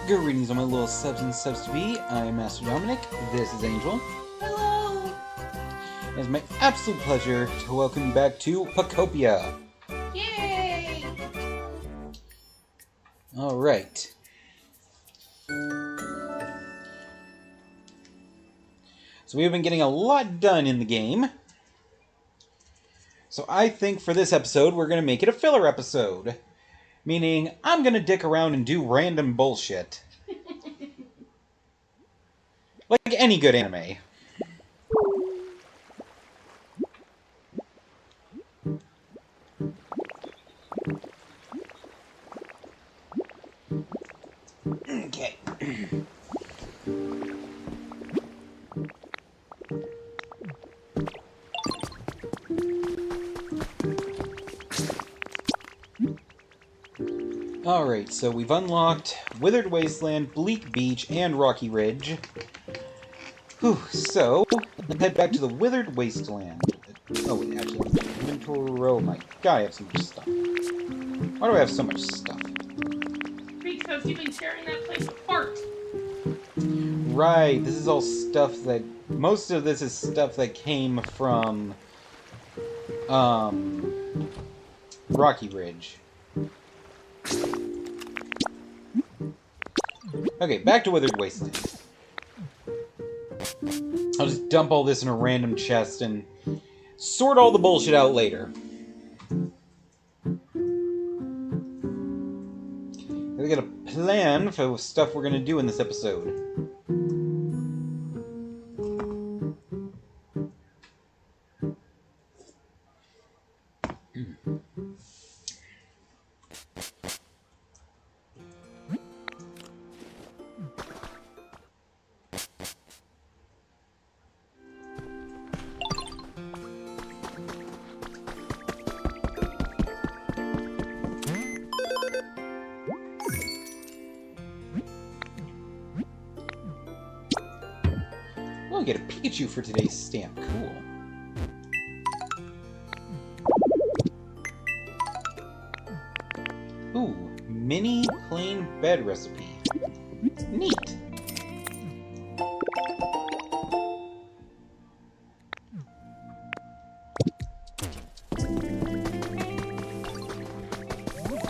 Greetings, all my little subs and subs-to-be. I'm Master Dominic. This is Angel. Hello! It is my absolute pleasure to welcome you back to Pokopia. Yay! Alright. So we've been getting a lot done in the game. So I think for this episode, we're going to make it a filler episode. Meaning, I'm going to dick around and do random bullshit. Like any good anime. Okay. Alright, so we've unlocked Withered Wasteland, Bleak Beach, and Rocky Ridge. Whew, so, let's head back to the Withered Wasteland. Oh, wait, actually, inventory. Oh my god, I have so much stuff. Why do I have so much stuff? Because you've been tearing that place apart. Right, this is all stuff that... Most of this is stuff that came from... Rocky Ridge. Okay, back to Withered Wasteland. I'll just dump all this in a random chest and sort all the bullshit out later. We got a plan for stuff we're gonna do in this episode. Oh, we get a Pikachu for today's stamp. Cool. Ooh, mini plain bed recipe. Neat.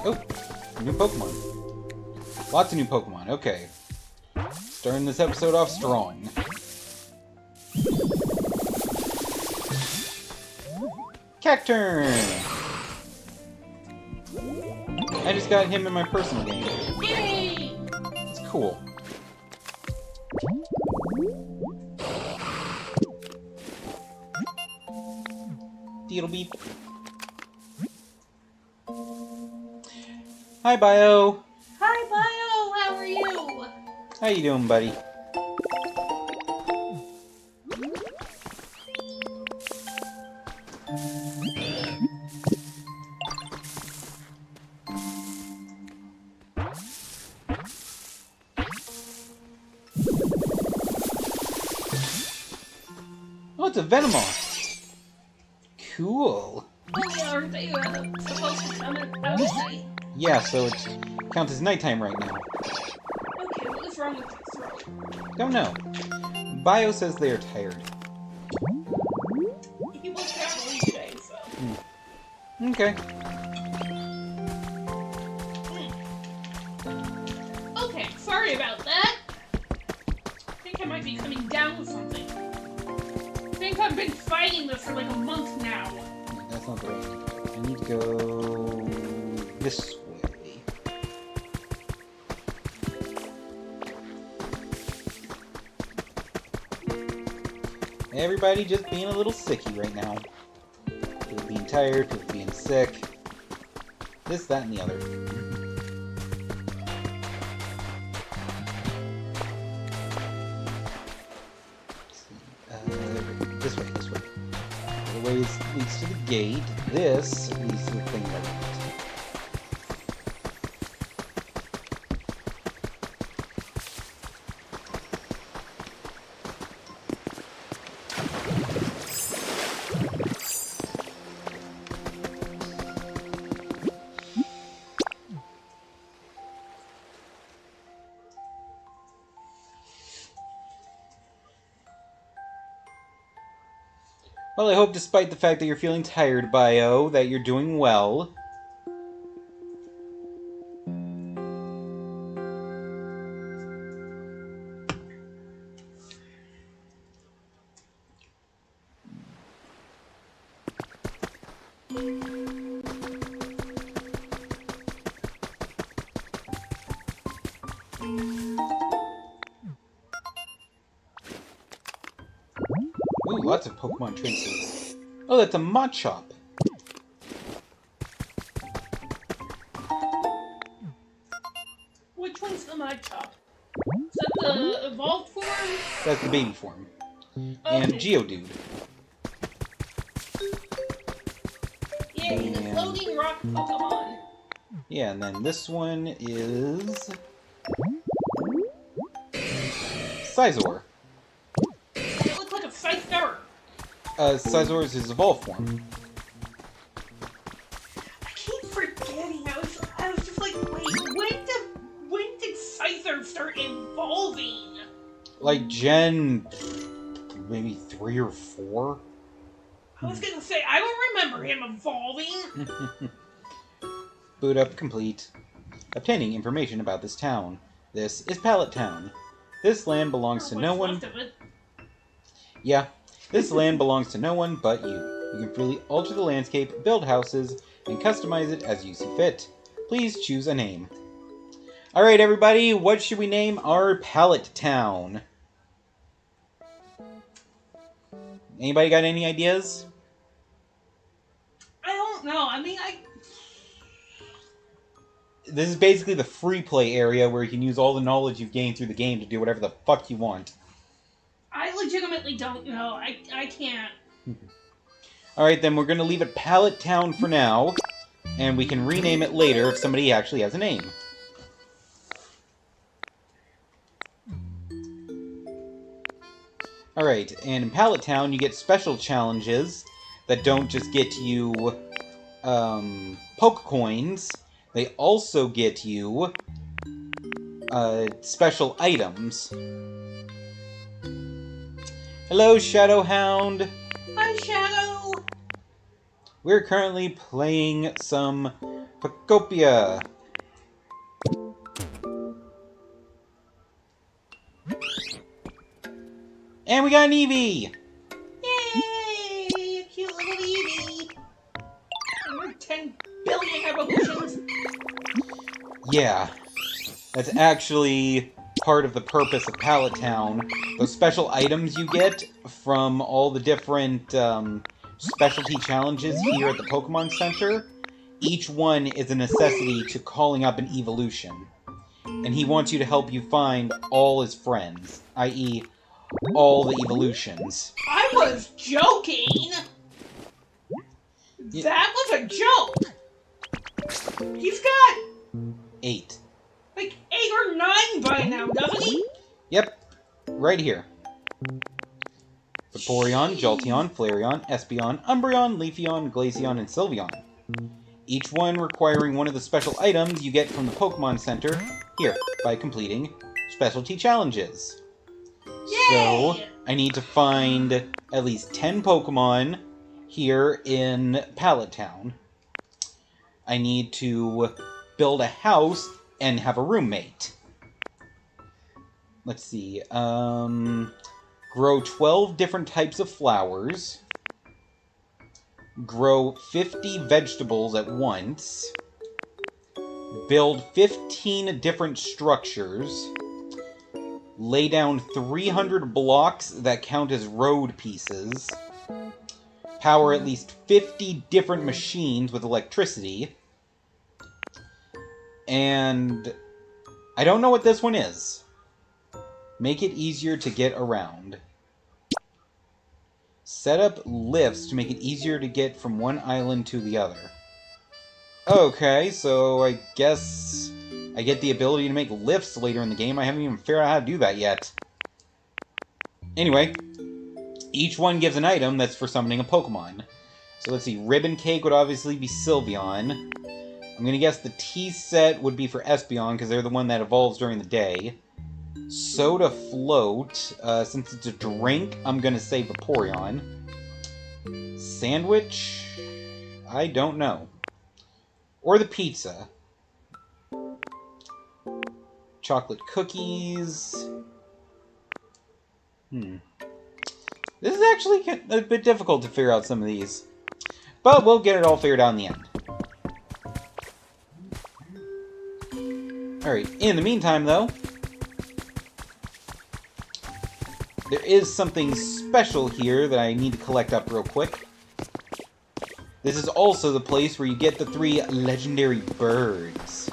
Oh, new Pokemon. Lots of new Pokemon. Okay. Starting this episode off strong. Cacturn! I just got him in my personal game. Yay! It's cool. Beetle beep. Hi, Bio. Hi, Bio! How are you? How you doing, buddy? Oh, it's a Venomoth. Cool. Oh, yeah, aren't they supposed to come out at night? Yeah, so it counts as nighttime right now. Okay, what is wrong with your throat? Don't know. Bio says they are tired. He was traveling today, so... Okay. Okay, sorry about that. I think I might be coming down with something. I think I've been fighting this for like a month now. That's not the way I need to go. I need to go this way. Everybody just being a little sicky right now. People being tired, people being sick. This, that, and the other. This way, this way. The way leads to the gate. This leads to the thing that I want. Well, I hope despite the fact that you're feeling tired, Bio, that you're doing well. Ooh, lots of Pokemon traces. Oh, that's a Machop. Which one's the Mudchop? Is that the evolved form? That's the baby form. Okay. And Geodude. Yeah, he's a And- floating rock Pokemon. Yeah, and then this one is... Scizor. It looks like a Scyther. Scizor is his evolved form. I keep forgetting. I was just like, wait, when did Scyther start evolving? Like Gen... maybe 3 or 4? I was gonna say, I don't remember him evolving. Boot up complete. Obtaining information about this town. This is Pallet Town. This land belongs to no one... What's left of it? Yeah, this land belongs to no one but you. You can freely alter the landscape, build houses, and customize it as you see fit. Please choose a name. Alright everybody, what should we name our Pallet Town? Anybody got any ideas? I don't know. I mean, This is basically the free play area where you can use all the knowledge you've gained through the game to do whatever the fuck you want. I legitimately don't know. I can't. Alright, then we're going to leave it Pallet Town for now, and we can rename it later if somebody actually has a name. Alright, and in Pallet Town you get special challenges that don't just get you Poke Coins, they also get you special items. Hello, Shadowhound! Hi, Shadow. We're currently playing some Pokopia. And we got an Eevee! Yay! A cute little Eevee. And we're 10 billion evolutions. Yeah. That's actually part of the purpose of Pallet Town. Those special items you get from all the different specialty challenges here at the Pokemon Center, each one is a necessity to calling up an evolution. And he wants you to help you find all his friends, i.e., all the evolutions. I was joking. Yeah. That was a joke. He's got 8. like 8 or 9 by now, doesn't he? Yep, right here. Vaporeon, Jolteon, Flareon, Espeon, Umbreon, Leafeon, Glaceon, and Sylveon. Each one requiring one of the special items you get from the Pokemon Center here by completing specialty challenges. So, Yay! I need to find at least 10 Pokemon here in Pallet Town. I need to build a house and have a roommate. Let's see, grow 12 different types of flowers, grow 50 vegetables at once, build 15 different structures, lay down 300 blocks that count as road pieces, power at least 50 different machines with electricity, and I don't know what this one is. Make it easier to get around. Set up lifts to make it easier to get from one island to the other. Okay, so I guess I get the ability to make lifts later in the game. I haven't even figured out how to do that yet. Anyway, each one gives an item that's for summoning a Pokemon. So let's see, Ribbon Cake would obviously be Sylveon. I'm gonna guess the tea set would be for Espeon, because they're the one that evolves during the day. Soda Float, since it's a drink, I'm gonna say Vaporeon. Sandwich? I don't know. Or the pizza. Chocolate cookies. This is actually a bit difficult to figure out some of these. But we'll get it all figured out in the end. Alright, in the meantime, though, there is something special here that I need to collect up real quick. This is also the place where you get the 3 legendary birds.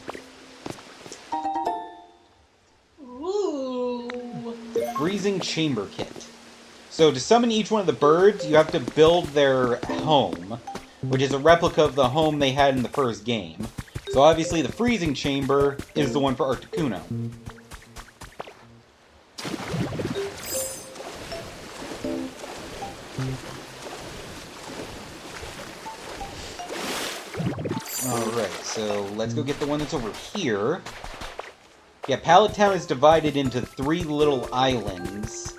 Ooh. The Freezing Chamber Kit. So to summon each one of the birds, you have to build their home, which is a replica of the home they had in the first game. So obviously the Freezing Chamber is the one for Articuno. Alright, so let's go get the one that's over here. Yeah, Pallet Town is divided into 3 little islands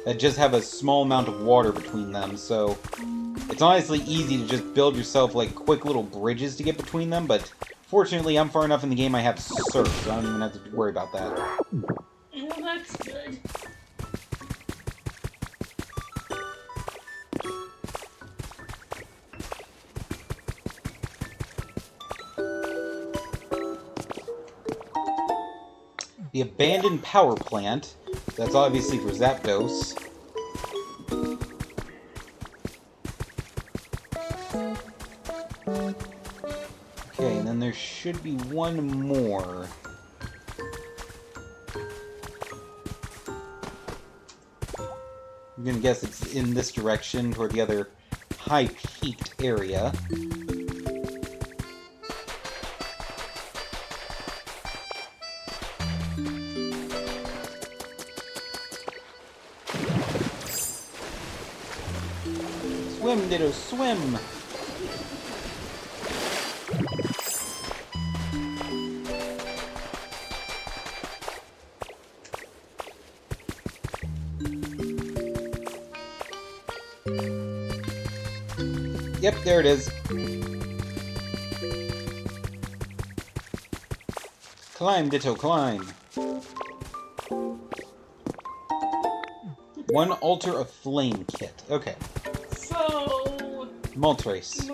that just have a small amount of water between them, so it's honestly easy to just build yourself like quick little bridges to get between them, but fortunately I'm far enough in the game I have surf, so I don't even have to worry about that. Well, that's good. The Abandoned Power Plant, that's obviously for Zapdos. Okay, and then there should be one more. I'm gonna guess it's in this direction, toward the other high-peaked area. Swim, Ditto, swim! Yep, there it is. Climb, Ditto, climb. One Altar of Flame kit. Okay. So... Moltres.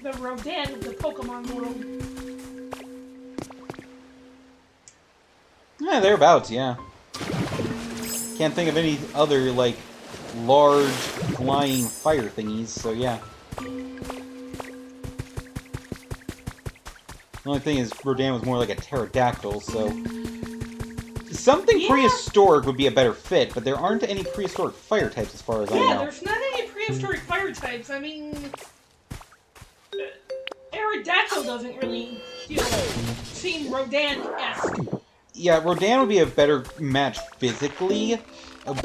The Rodan of the Pokemon world. Yeah, thereabouts, yeah. Can't think of any other, like, large flying fire thingies, so yeah. The only thing is, Rodan was more like a pterodactyl, so... Something prehistoric would be a better fit, but there aren't any prehistoric fire types as far as I know. Yeah, there's not any prehistoric fire types. I mean... Aerodactyl doesn't really, seem Rodan-esque. Yeah, Rodan would be a better match physically,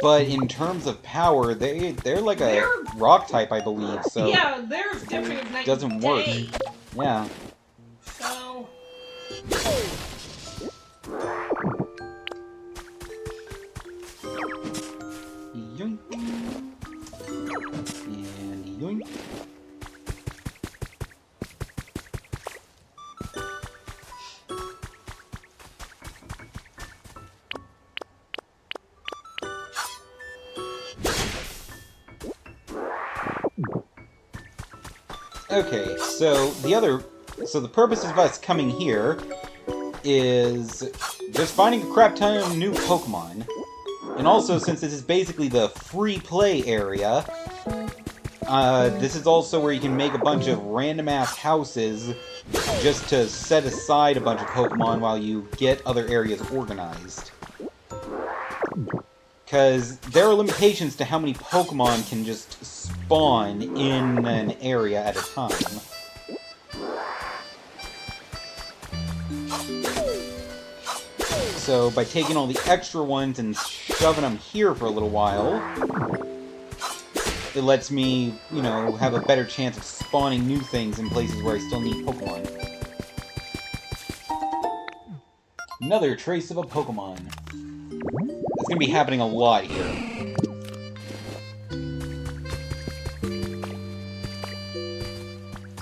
but in terms of power, they're like a rock type, I believe, so... Yeah, they're different as night doesn't and work. day. Yeah. So... Yoink. And yoink. Okay, so the purpose of us coming here is just finding a crap ton of new Pokemon. And also, since this is basically the free play area, this is also where you can make a bunch of random-ass houses just to set aside a bunch of Pokemon while you get other areas organized. Because there are limitations to how many Pokemon can just spawn in an area at a time. So by taking all the extra ones and shoving them here for a little while, it lets me, have a better chance of spawning new things in places where I still need Pokemon. Another trace of a Pokemon. That's gonna be happening a lot here.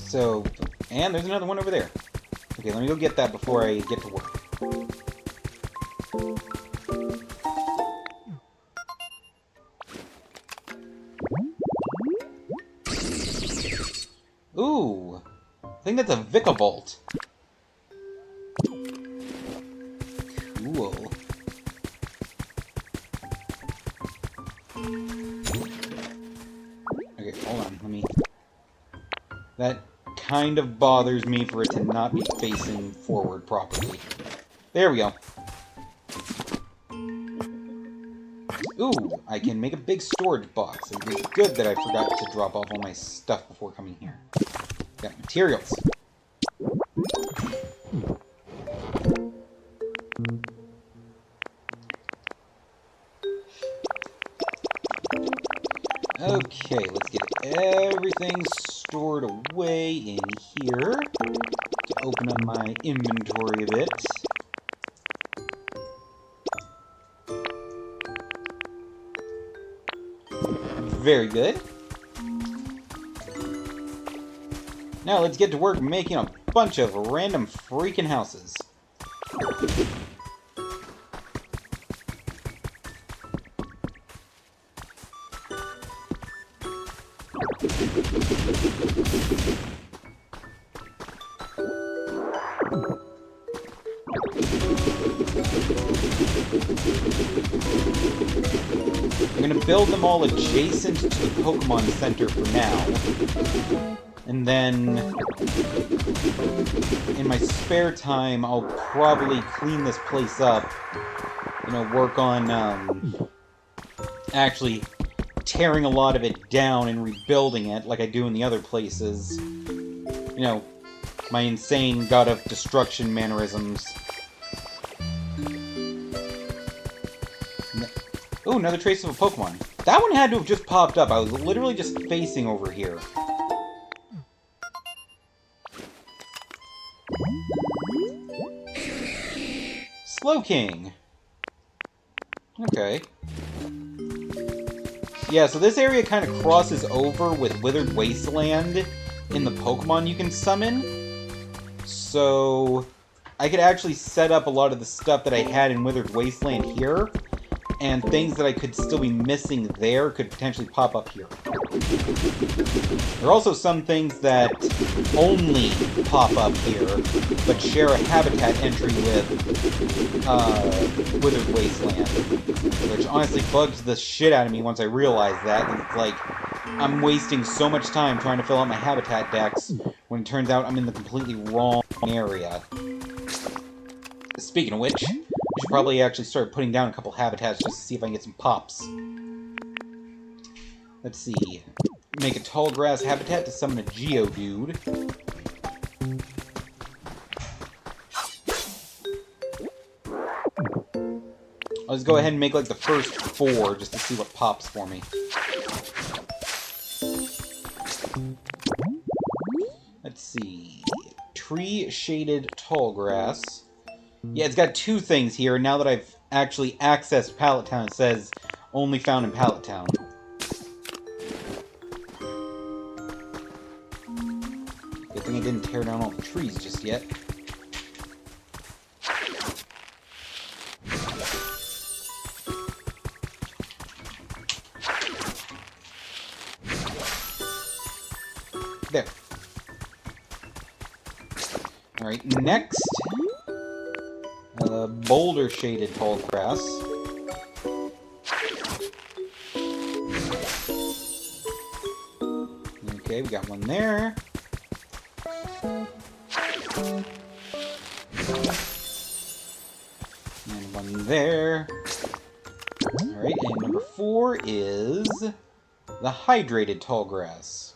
So, and there's another one over there. Okay, let me go get that before I get to work. Ooh, I think that's a Vicavolt. Cool. Okay, hold on, let me... That kind of bothers me for it to not be facing forward properly. There we go. Ooh, I can make a big storage box. It was good that I forgot to drop off all my stuff before coming here. Got materials. Okay, let's get everything stored away in here to open up my inventory a bit. Very good. Now let's get to work making a bunch of random freaking houses. I'm gonna build them all adjacent to the Pokemon Center for now. And then, in my spare time, I'll probably clean this place up. You know, work on, actually tearing a lot of it down and rebuilding it, like I do in the other places. You know, my insane God of Destruction mannerisms. Ooh, another trace of a Pokemon. That one had to have just popped up. I was literally just facing over here. Slowking. Okay. Yeah, so this area kind of crosses over with Withered Wasteland in the Pokemon you can summon. So I could actually set up a lot of the stuff that I had in Withered Wasteland here, and things that I could still be missing there could potentially pop up here. There are also some things that only pop up here, but share a habitat entry with Withered Wasteland, which honestly bugs the shit out of me once I realize that. And it's like, I'm wasting so much time trying to fill out my habitat decks when it turns out I'm in the completely wrong area. Speaking of which, I should probably actually start putting down a couple habitats just to see if I can get some pops. Let's see. Make a tall grass habitat to summon a Geodude. I'll just go ahead and make like the first 4 just to see what pops for me. Let's see. Tree-shaded tall grass. Yeah, it's got 2 things here, and now that I've actually accessed Pallet Town, it says only found in Pallet Town. Good thing I didn't tear down all the trees just yet. There. Alright, next... boulder-shaded tall grass. Okay, we got one there. And one there. Alright, and number 4 is the hydrated tall grass.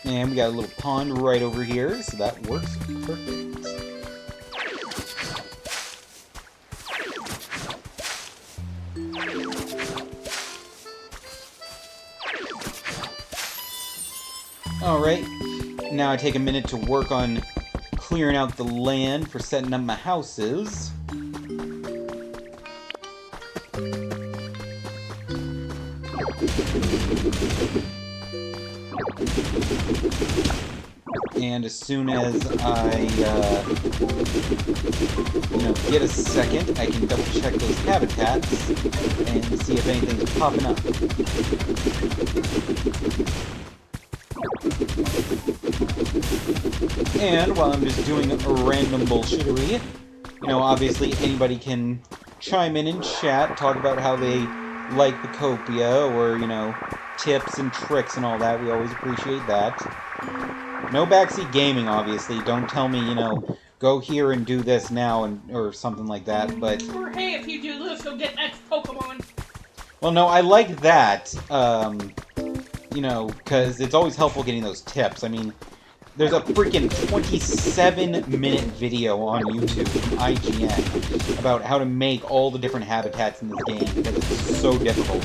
And we got a little pond right over here, so that works perfect. Alright, now I take a minute to work on clearing out the land for setting up my houses. And as soon as I, get a second, I can double check those habitats and see if anything's popping up. And while I'm just doing random bullshittery, obviously anybody can chime in chat, talk about how they like Pokopia, or, tips and tricks and all that. We always appreciate that. No backseat gaming, obviously. Don't tell me, go here and do this now, or something like that, but... Or, hey, if you do this, you'll get X Pokemon. Well, no, I like that, because it's always helpful getting those tips. I mean, there's a freaking 27-minute video on YouTube from IGN about how to make all the different habitats in this game, because it's so difficult.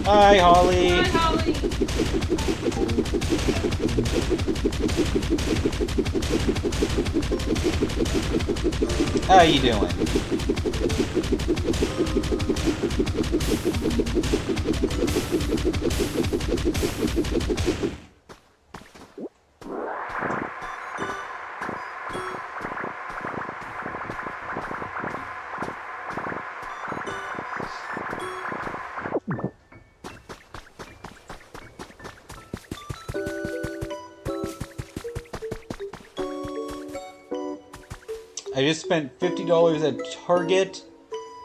Hi, Holly! Hi, Holly! How you doing? I just spent $50 at Target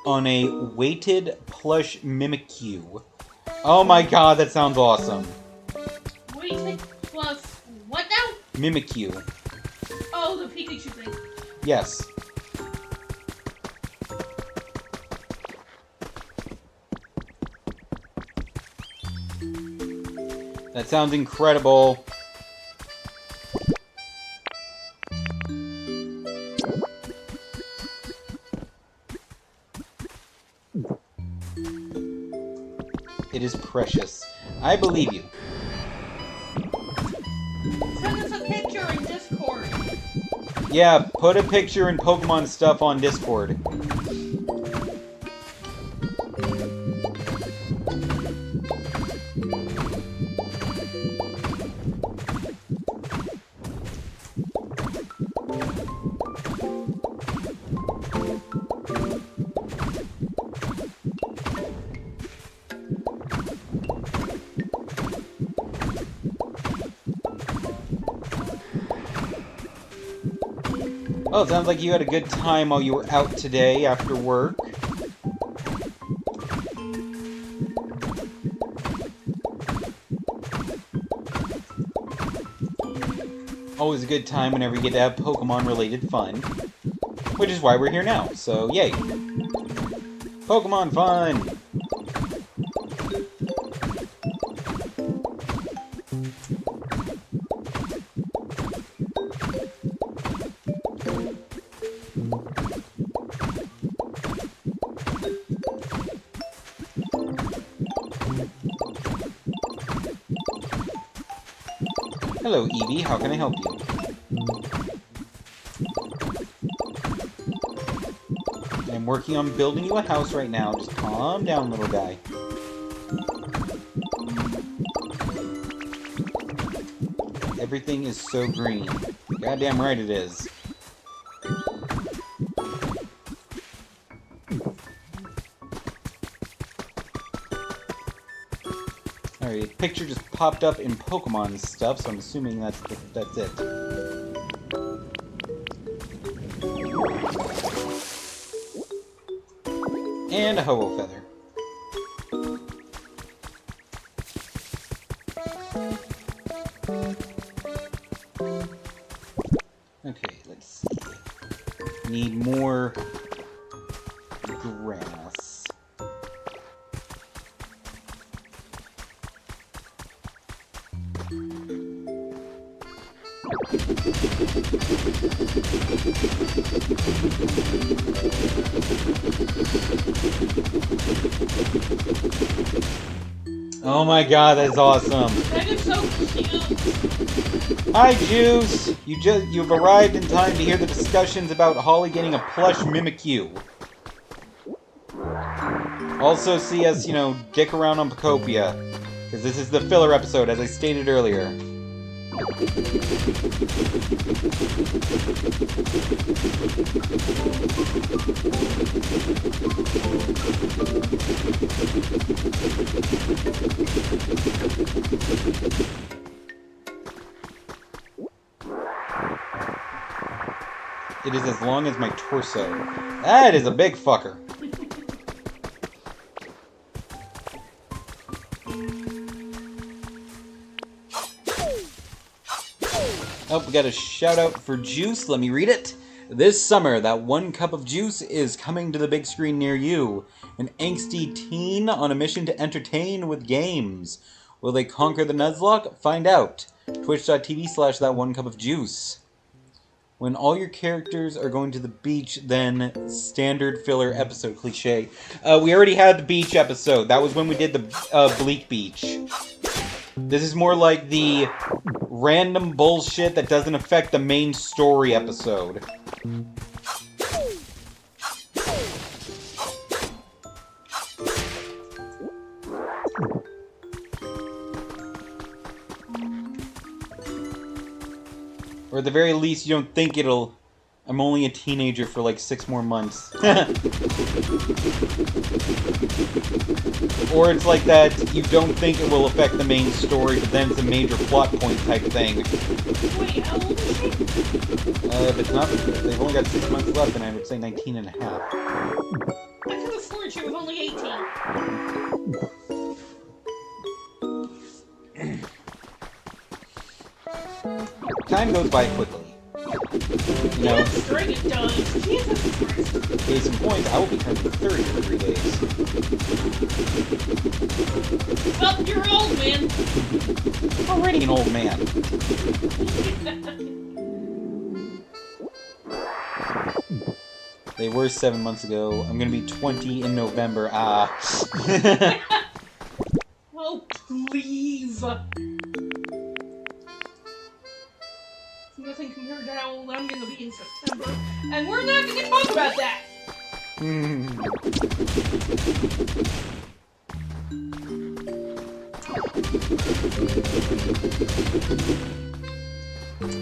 on a weighted plush Mimikyu. Oh my god, that sounds awesome. Weighted plus what now? Mimikyu. Oh, the Pikachu thing. Yes. That sounds incredible. It is precious. I believe you. Send us a picture in Discord. Yeah, put a picture and Pokemon stuff on Discord. Well, it sounds like you had a good time while you were out today after work. Always a good time whenever you get to have Pokemon-related fun. Which is why we're here now, so yay! Pokemon fun! Hello, Eevee. How can I help you? I'm working on building you a house right now. Just calm down, little guy. Everything is so green. Goddamn right it is. Alright, a picture just popped up in Pokemon stuff, so I'm assuming that's it. And a Ho-Oh feather. Okay, let's see. Need more grass. Oh my god, that's awesome. That is so cute. Hi, Juice! You've arrived in time to hear the discussions about Holly getting a plush Mimikyu. Also see us, dick around on Pokopia. Because this is the filler episode, as I stated earlier. It is as long as my torso. That is a big fucker. Oh, we got a shout out for Juice. Let me read it. This summer, that one cup of juice is coming to the big screen near you. An angsty teen on a mission to entertain with games. Will they conquer the Nuzlocke? Find out. Twitch.tv/that one cup of juice. When all your characters are going to the beach, then standard filler episode cliche. We already had the beach episode. That was when we did the Bleak Beach. This is more like the random bullshit that doesn't affect the main story episode. Or at the very least, you don't think it'll... I'm only a teenager for like 6 more months. Or it's like that, you don't think it will affect the main story, but then it's a major plot point type thing. Wait, how old is she? If it's not, they've only got 6 months left, and I would say 19 and a half. I could have sworn she was only 18. Time goes by quickly. You know, String it does. Jesus Christ. case in point, I will be turning 30 in 3 days. Well, you're old, man. Already an old man. They were 7 months ago. I'm gonna be 20 in November. Oh, please. Nothing compared to how old I'm gonna be in September. And we're not gonna talk about that!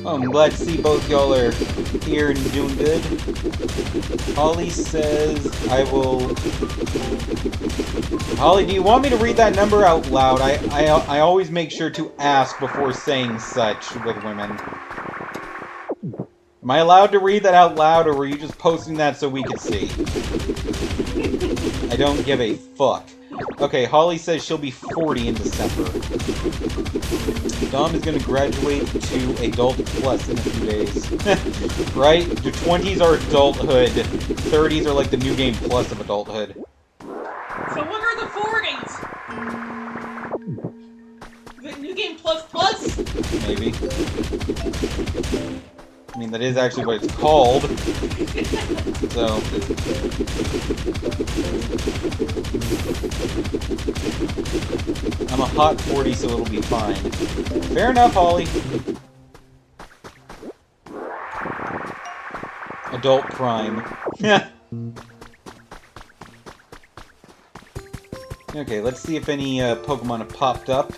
Oh, I'm glad to see both y'all are here and doing good. Holly says I will... Holly, do you want me to read that number out loud? I always make sure to ask before saying such with women. Am I allowed to read that out loud, or were you just posting that so we could see? I don't give a fuck. Okay, Holly says she'll be 40 in December. Dom is going to graduate to Adult Plus in a few days. Right? The 20s are adulthood. 30s are like the New Game Plus of adulthood. So what are the 40s? The New Game Plus Plus? Maybe. I mean, that is actually what it's called. So... I'm a hot 40, so it'll be fine. Fair enough, Holly. Adult Prime. Okay, let's see if any Pokemon have popped up.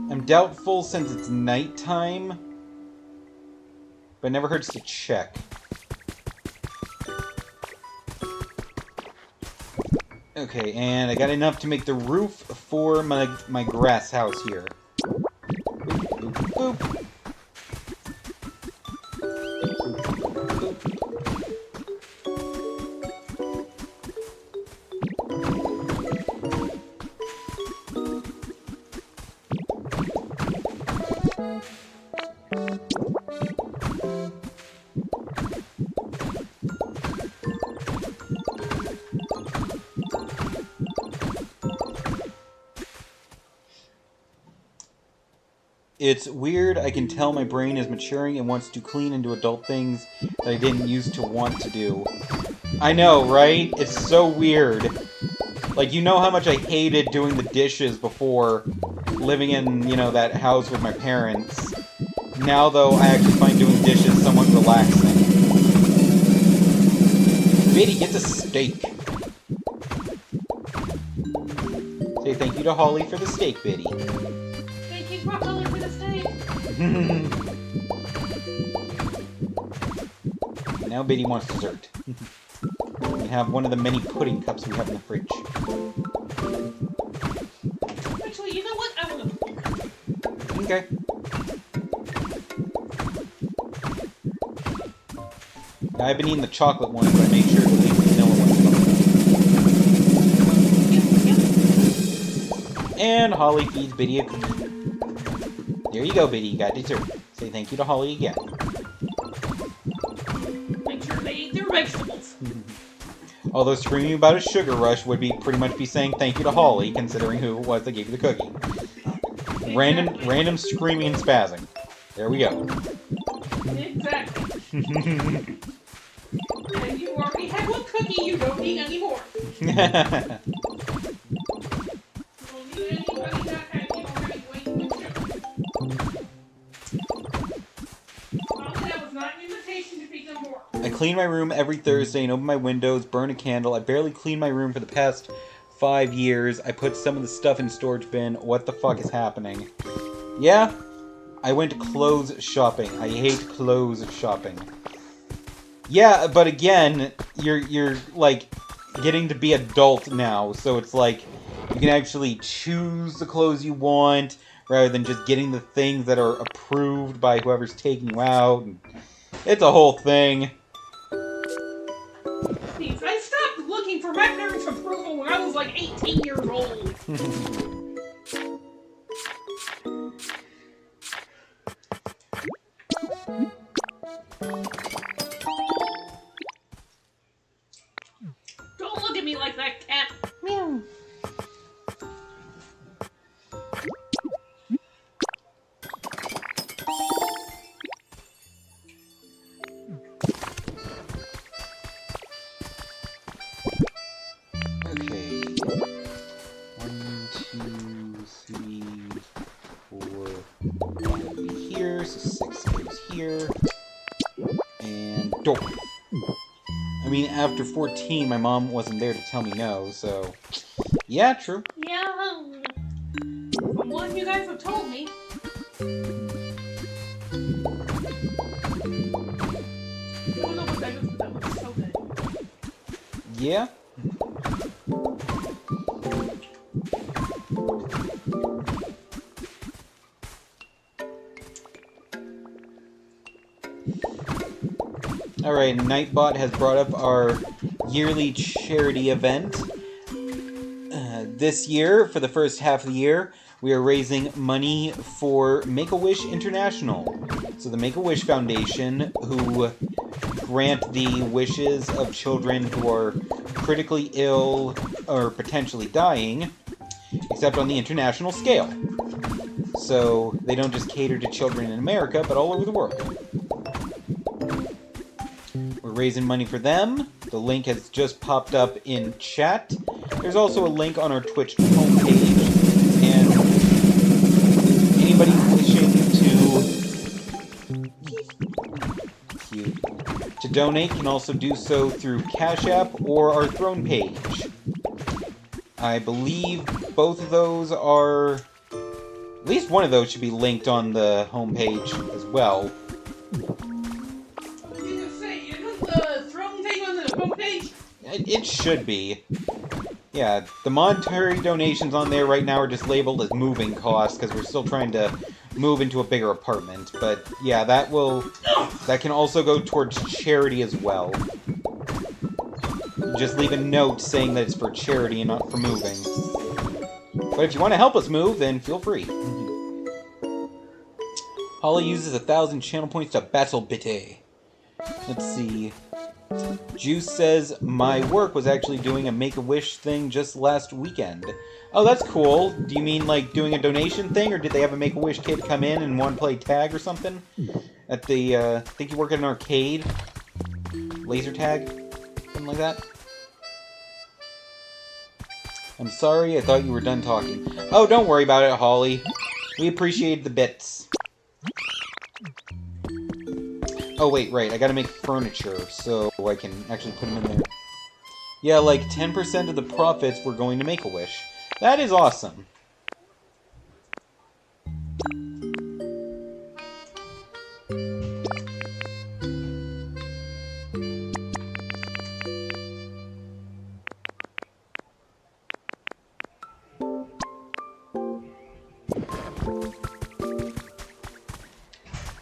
I'm doubtful since it's nighttime, but it never hurts to check. Okay, and I got enough to make the roof for my grass house here. Boop, boop, boop. It's weird, I can tell my brain is maturing and wants to clean and do adult things that I didn't used to want to do. I know, right? It's so weird. Like, you know how much I hated doing the dishes before living in, you know, that house with my parents. Now, though, I actually find doing dishes somewhat relaxing. Biddy gets a steak. Say thank you to Holly for the steak, Biddy. Thank you, Holly, for the steak. Now Biddy wants dessert. We have one of the many pudding cups we have in the fridge. Actually, you know what? I want a pudding cup. Okay. I've been eating the chocolate one, but I made sure to leave the vanilla one alone. And Holly feeds Biddy a cookie. There you go, Biddy. You got dessert. Say thank you to Holly again. Make sure they eat their vegetables. Although screaming about a sugar rush would be pretty much be saying thank you to Holly, considering who it was that gave you the cookie. Exactly. Random screaming and spazzing. There we go. Exactly. And you already had one cookie, you don't need any more. You don't need anybody not having already waiting with sugar. Well, that was not an invitation to feed them more. I clean my room every Thursday and open my windows, burn a candle. I barely clean my room for the past 5 years. I put some of the stuff in storage bin. What the fuck is happening? Yeah, I went clothes shopping. I hate clothes shopping. Yeah, but again, you're like getting to be adult now, so it's like you can actually choose the clothes you want rather than just getting the things that are approved by whoever's taking you out. It's a whole thing. Please, I stopped looking for my parents' approval when I was like 18 years old. Don't look at me like that, cat. Meow. Okay. 1, 2, 3, 4. That'll be here, so 6 goes here. And door. I mean, after 14, my mom wasn't there to tell me no, so... Yeah, true. Yeah, from what you guys have told me. I don't know what that is, but that looks so good. Yeah. Alright, Nightbot has brought up our yearly charity event. This year, for the first half of the year, we are raising money for Make-A-Wish International. So the Make-A-Wish Foundation, who grant the wishes of children who are critically ill or potentially dying, except on the international scale. So they don't just cater to children in America, but all over the world. We're raising money for them. The link has just popped up in chat. There's also a link on our Twitch homepage, and anybody wishing to donate can also do so through Cash App or our Throne page. I believe both of those are... At least one of those should be linked on the homepage as well. It should be. Yeah, the monetary donations on there right now are just labeled as moving costs because we're still trying to move into a bigger apartment. But yeah, that can also go towards charity as well. Just leave a note saying that it's for charity and not for moving. But if you want to help us move, then feel free. Holly uses 1,000 channel points to battle Bitte. Let's see. Juice says, my work was actually doing a Make-A-Wish thing just last weekend. Oh, that's cool. Do you mean, like, doing a donation thing, or did they have a Make-A-Wish kid come in and want to play tag or something? At the, I think you work at an arcade? Laser tag? Something like that? I'm sorry, I thought you were done talking. Oh, don't worry about it, Holly. We appreciate the bits. Oh, wait, right. I gotta make furniture, so I can actually put them in there. Yeah, like 10% of the profits we're going to Make-A-Wish. That is awesome.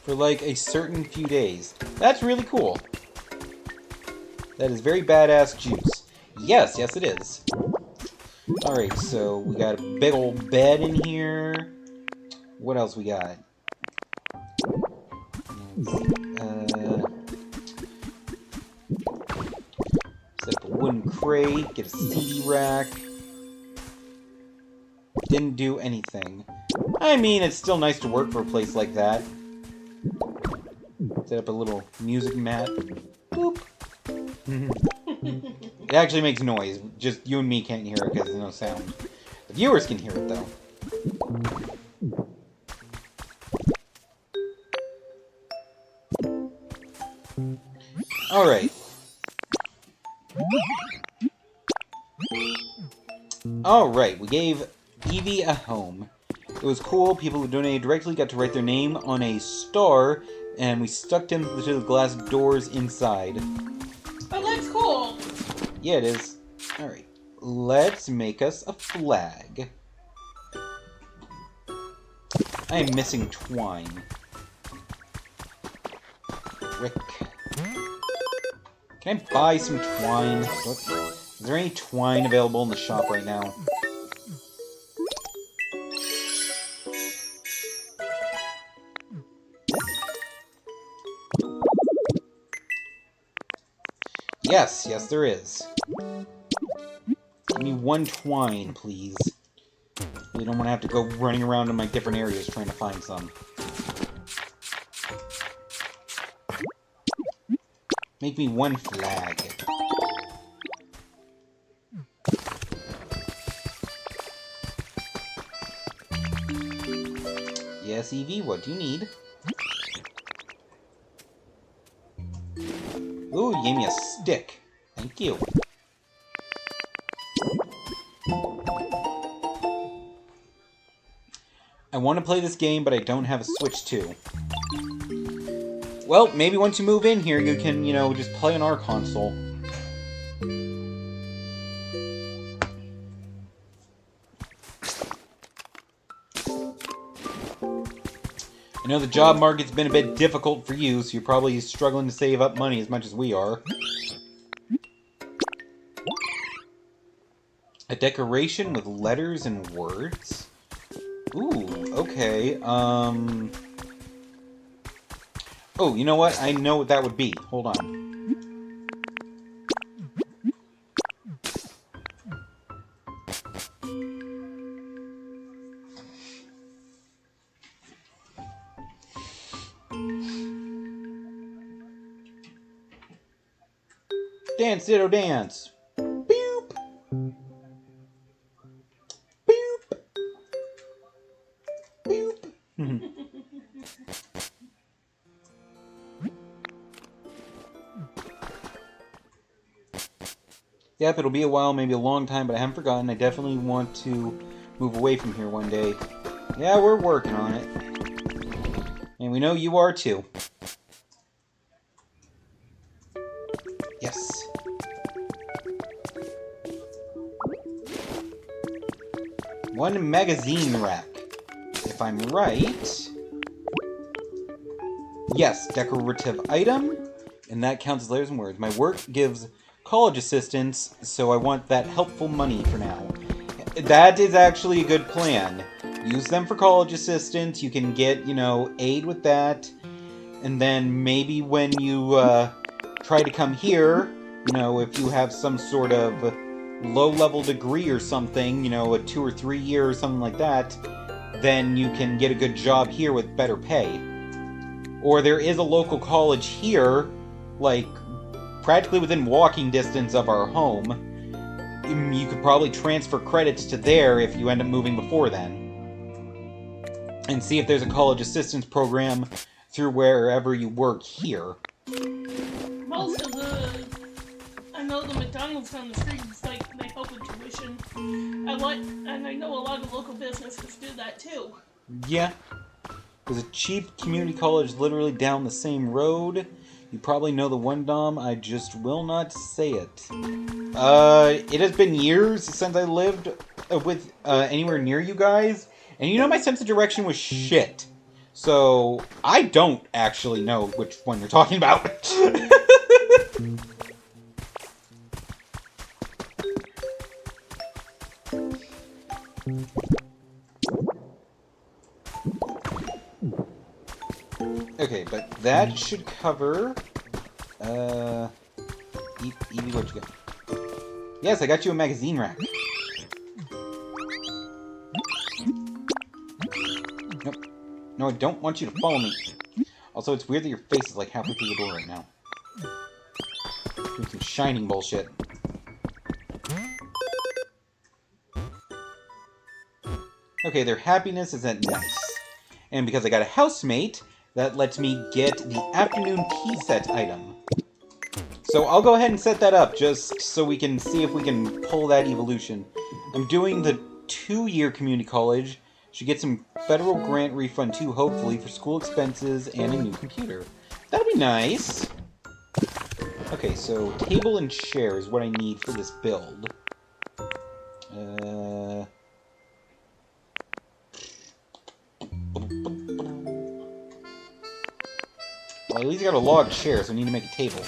For like a certain few days. That's really cool. That is very badass juice. Yes, yes it is. Alright, so we got a big old bed in here. What else we got? Set up a wooden crate, get a CD rack. Didn't do anything. I mean, it's still nice to work for a place like that. Set up a little music mat. Boop. It actually makes noise. Just you and me can't hear it because there's no sound. The viewers can hear it, though. Alright. Alright, we gave Evie a home. It was cool. People who donated directly got to write their name on a star, and we stuck them to the glass doors inside. Oh, that's cool. Yeah, it is. Alright. Let's make us a flag. I am missing twine. Rick. Can I buy some twine? Is there any twine available in the shop right now? Yes, yes there is. Give me one twine, please. I don't want to have to go running around in my different areas trying to find some. Make me one flag. Yes, Evie, what do you need? Ooh, you gave me a stick. Thank you. I want to play this game, but I don't have a Switch 2. Well, maybe once you move in here, you can, you know, just play on our console. I know the job market's been a bit difficult for you, so you're probably struggling to save up money as much as we are. A decoration with letters and words? Ooh, okay, Oh, you know what? I know what that would be. Hold on. Dance, ditto, dance. Boop. Boop. Boop. Yep, it'll be a while, maybe a long time, but I haven't forgotten. I definitely want to move away from here one day. Yeah, we're working on it. And we know you are too. Yes. One magazine rack. If I'm right... Yes, decorative item. And that counts as letters and words. My work gives college assistance, so I want that helpful money for now. That is actually a good plan. Use them for college assistance. You can get, you know, aid with that. And then maybe when you try to come here, you know, if you have some sort of low-level degree or something, you know, a 2 or 3 year or something like that, then you can get a good job here with better pay. Or there is a local college here, like, practically within walking distance of our home, you could probably transfer credits to there if you end up moving before then. And see if there's a college assistance program through wherever you work here. Most of the... I know the McDonald's down the street is like, they help with tuition. And I know a lot of local businesses do that too. Yeah. There's a cheap community college literally down the same road. You probably know the one, Dom. I just will not say it. It has been years since I lived with anywhere near you guys. And you know my sense of direction was shit. So, I don't actually know which one you're talking about. Okay, but that should cover... Evie, what'd you get? Yes, I got you a magazine rack. Nope. No, I don't want you to follow me. Also, it's weird that your face is like halfway through the door right now. Doing some shining bullshit. Okay, their happiness is at nice. And because I got a housemate, that lets me get the afternoon tea set item. So I'll go ahead and set that up, just so we can see if we can pull that evolution. I'm doing the 2-year community college. Should get some federal grant refund too, hopefully, for school expenses and a new computer. That'll be nice. Okay, so table and chair is what I need for this build. Well, at least I got a log chair, so I need to make a table.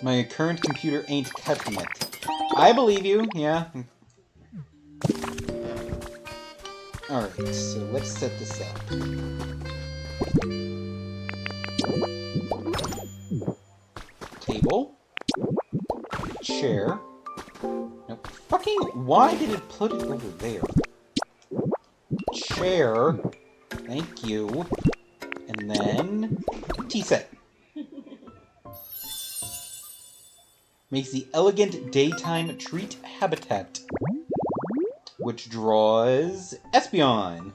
My current computer ain't cutting it. I believe you, yeah. Alright, so let's set this up. Table. Chair. No, fucking, why did it put it over there? Chair. Thank you. And then, tea set. Makes the elegant daytime treat habitat, which draws Espeon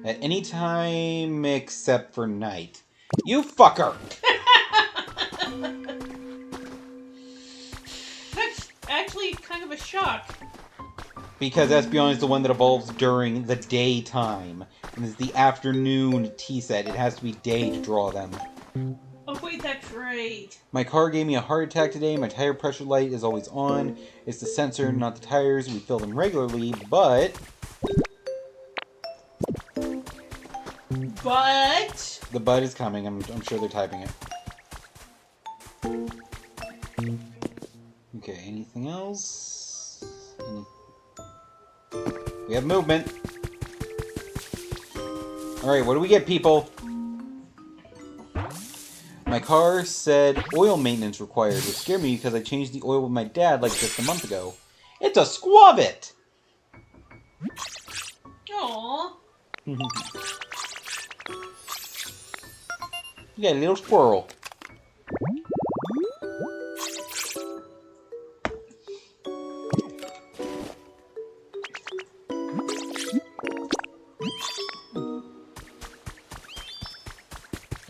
at any time except for night. You fucker! That's actually kind of a shock. Because Espeon is the one that evolves during the daytime. And it's the afternoon tea set. It has to be day to draw them. Oh wait, that's right. My car gave me a heart attack today. My tire pressure light is always on. It's the sensor, not the tires. We fill them regularly, but... But... The but is coming. I'm sure they're typing it. Okay, anything else? We have movement. Alright, what do we get, people? My car said oil maintenance required, which scared me because I changed the oil with my dad like just a month ago. It's a squavit! Aww. You got a little squirrel.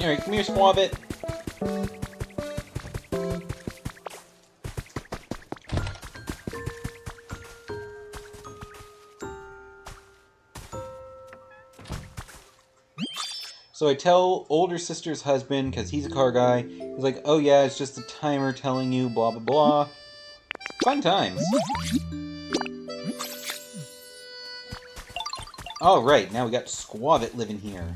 Alright, come here, squavit. So I tell older sister's husband, because he's a car guy, he's like, oh yeah, it's just the timer telling you, blah blah blah. Fun times. Oh right, now we got Squavit living here.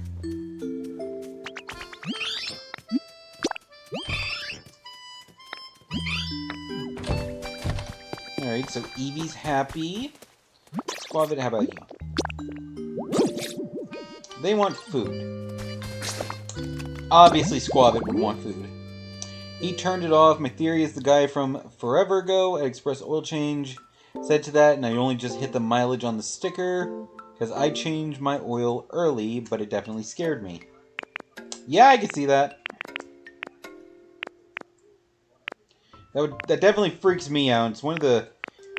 Alright, so Evie's happy. Squavit, how about you? They want food. Obviously, Squavit would want food. He turned it off. My theory is the guy from forever ago at Express Oil Change Said to that, and I only just hit the mileage on the sticker, because I changed my oil early, but it definitely scared me. Yeah, I can see that. That definitely freaks me out. It's one of the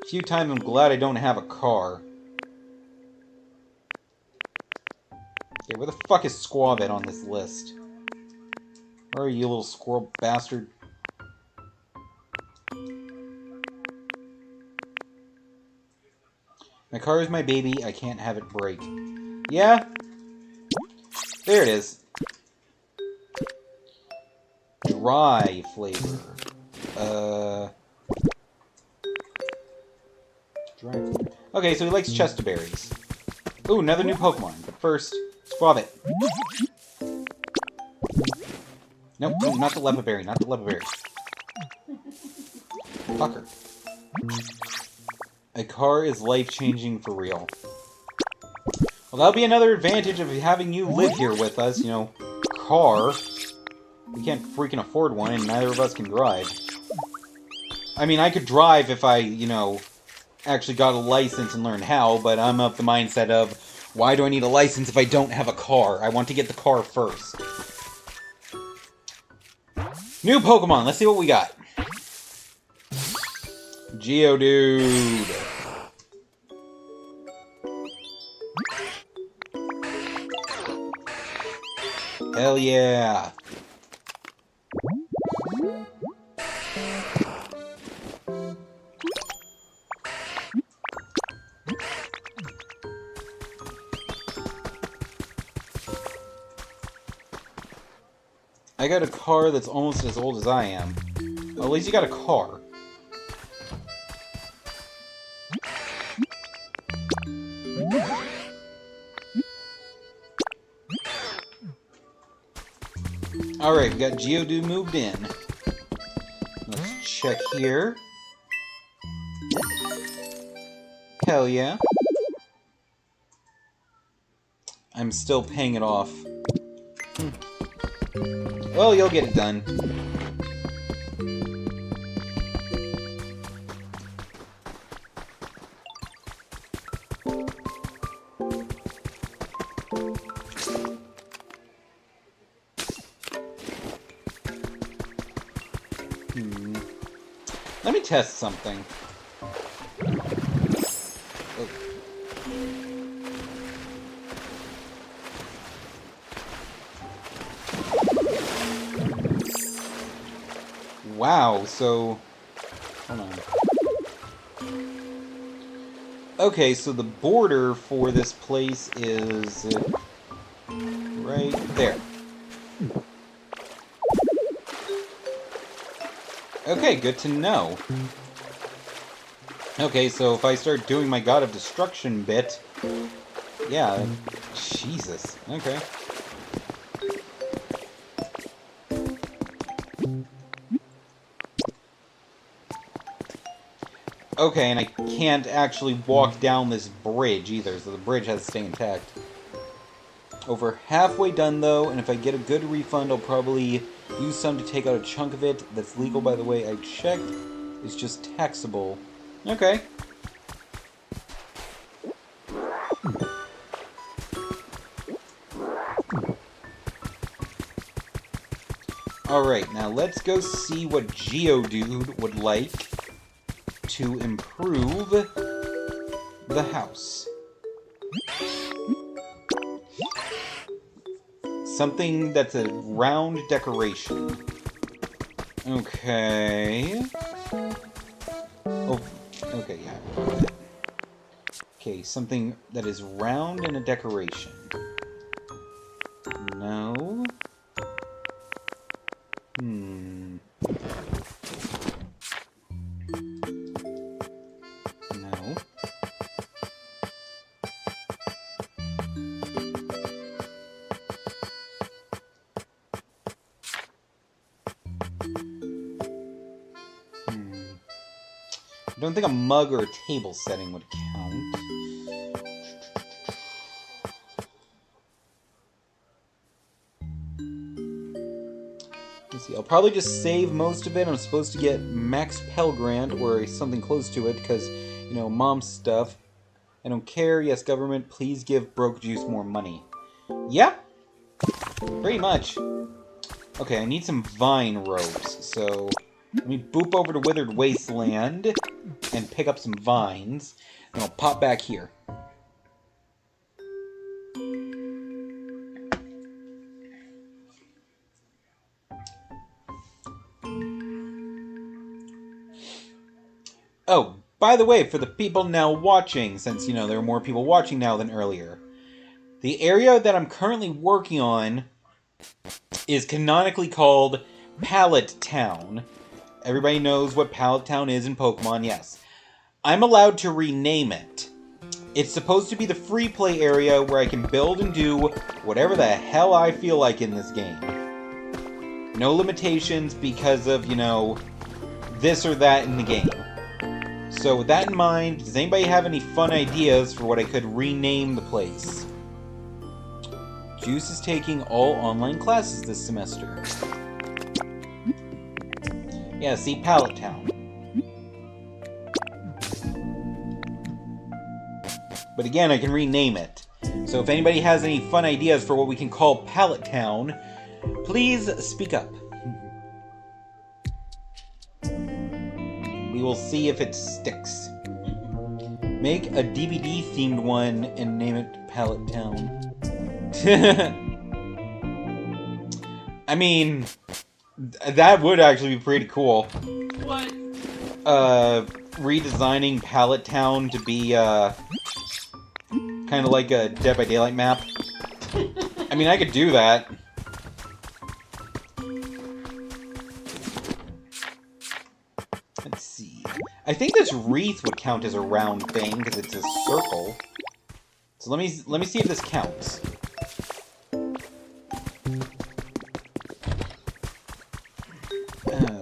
few times I'm glad I don't have a car. Okay, where the fuck is Squavet on this list? Where are you, little squirrel bastard? My car is my baby. I can't have it break. Yeah? There it is. Dry flavor. Dry flavor. Okay, so he likes Chesterberries. Ooh, another new Pokemon. But first, Squavet. Nope, no, not the Lepaberry, not the Lepaberry. Fucker. A car is life-changing for real. Well, that'll be another advantage of having you live here with us, you know, car. We can't freaking afford one, and neither of us can drive. I mean, I could drive if I, you know, actually got a license and learned how, but I'm of the mindset of, why do I need a license if I don't have a car? I want to get the car first. New Pokemon, let's see what we got. Geodude. Hell yeah. I got a car that's almost as old as I am. Well, at least you got a car. Alright, we got Geodude moved in. Let's check here. Hell yeah. I'm still paying it off. Well, you'll get it done. Let me test something. Oh. Wow, so... Hold on. Okay, so the border for this place is... right there. Okay, good to know. Okay, so if I start doing my God of Destruction bit... Yeah, Jesus. Okay. Okay, and I can't actually walk down this bridge either, so the bridge has to stay intact. Over halfway done, though, and if I get a good refund, I'll probably use some to take out a chunk of it. That's legal, by the way. I checked. It's just taxable. Okay. Alright, now let's go see what Geodude would like to improve the house. Something that's a round decoration. Okay. Oh, okay, yeah. Okay, something that is round and a decoration. No. No. I don't think a mug or a table setting would count. Let's see, I'll probably just save most of it. I'm supposed to get Max Pell Grant or something close to it, because you know, mom stuff. I don't care. Yes, government, please give broke juice more money. Yeah, pretty much. Okay, I need some vine ropes, so let me boop over to Withered Wasteland and pick up some vines, and I'll pop back here. Oh, by the way, for the people now watching, since, you know, there are more people watching now than earlier, the area that I'm currently working on is canonically called Pallet Town. Everybody knows what Pallet Town is in Pokemon, yes. I'm allowed to rename it. It's supposed to be the free play area where I can build and do whatever the hell I feel like in this game. No limitations because of, you know, this or that in the game. So with that in mind, does anybody have any fun ideas for what I could rename the place? Juice is taking all online classes this semester. Yeah, see, Pallet Town. But again, I can rename it. So if anybody has any fun ideas for what we can call Pallet Town, please speak up. We will see if it sticks. Make a DVD-themed one and name it Pallet Town. I mean, that would actually be pretty cool. What? Redesigning Pallet Town to be, kind of like a Dead by Daylight map. I mean, I could do that. Let's see. I think this wreath would count as a round thing, because it's a circle. So let me see if this counts.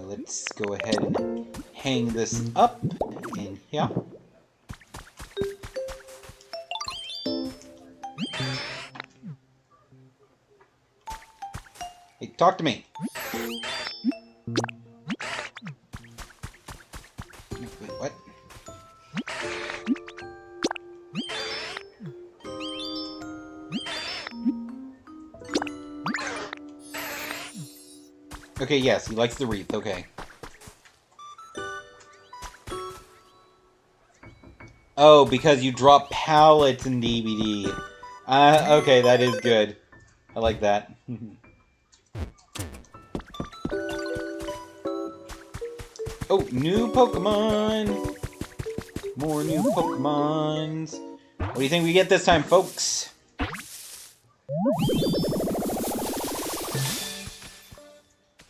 Let's go ahead and hang this up in here. Hey, talk to me. Wait, what? Okay, yes, he likes the wreath, okay. Oh, because you drop pallets in DVD. Okay, that is good. I like that. Oh, new Pokemon! More new Pokemons. What do you think we get this time, folks?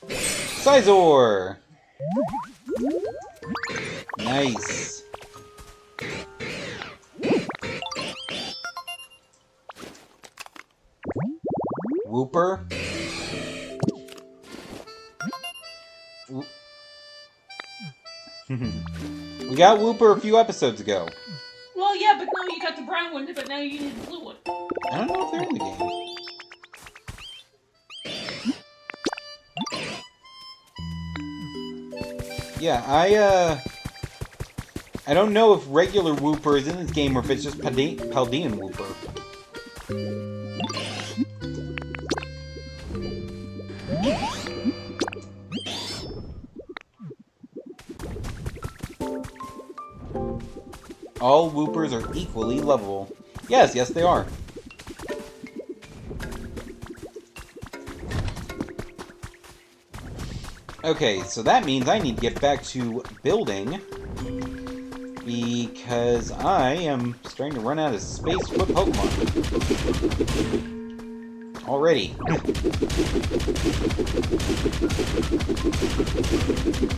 Scizor! Nice. Wooper? We got Wooper a few episodes ago. Well, yeah, but now you got the brown one, but now you need the blue one. I don't know if they're in the game. Yeah, I don't know if regular Wooper is in this game or if it's just Paldean Wooper. All Woopers are equally lovable. Yes, yes they are. Okay, so that means I need to get back to building because I am starting to run out of space for Pokemon. Already.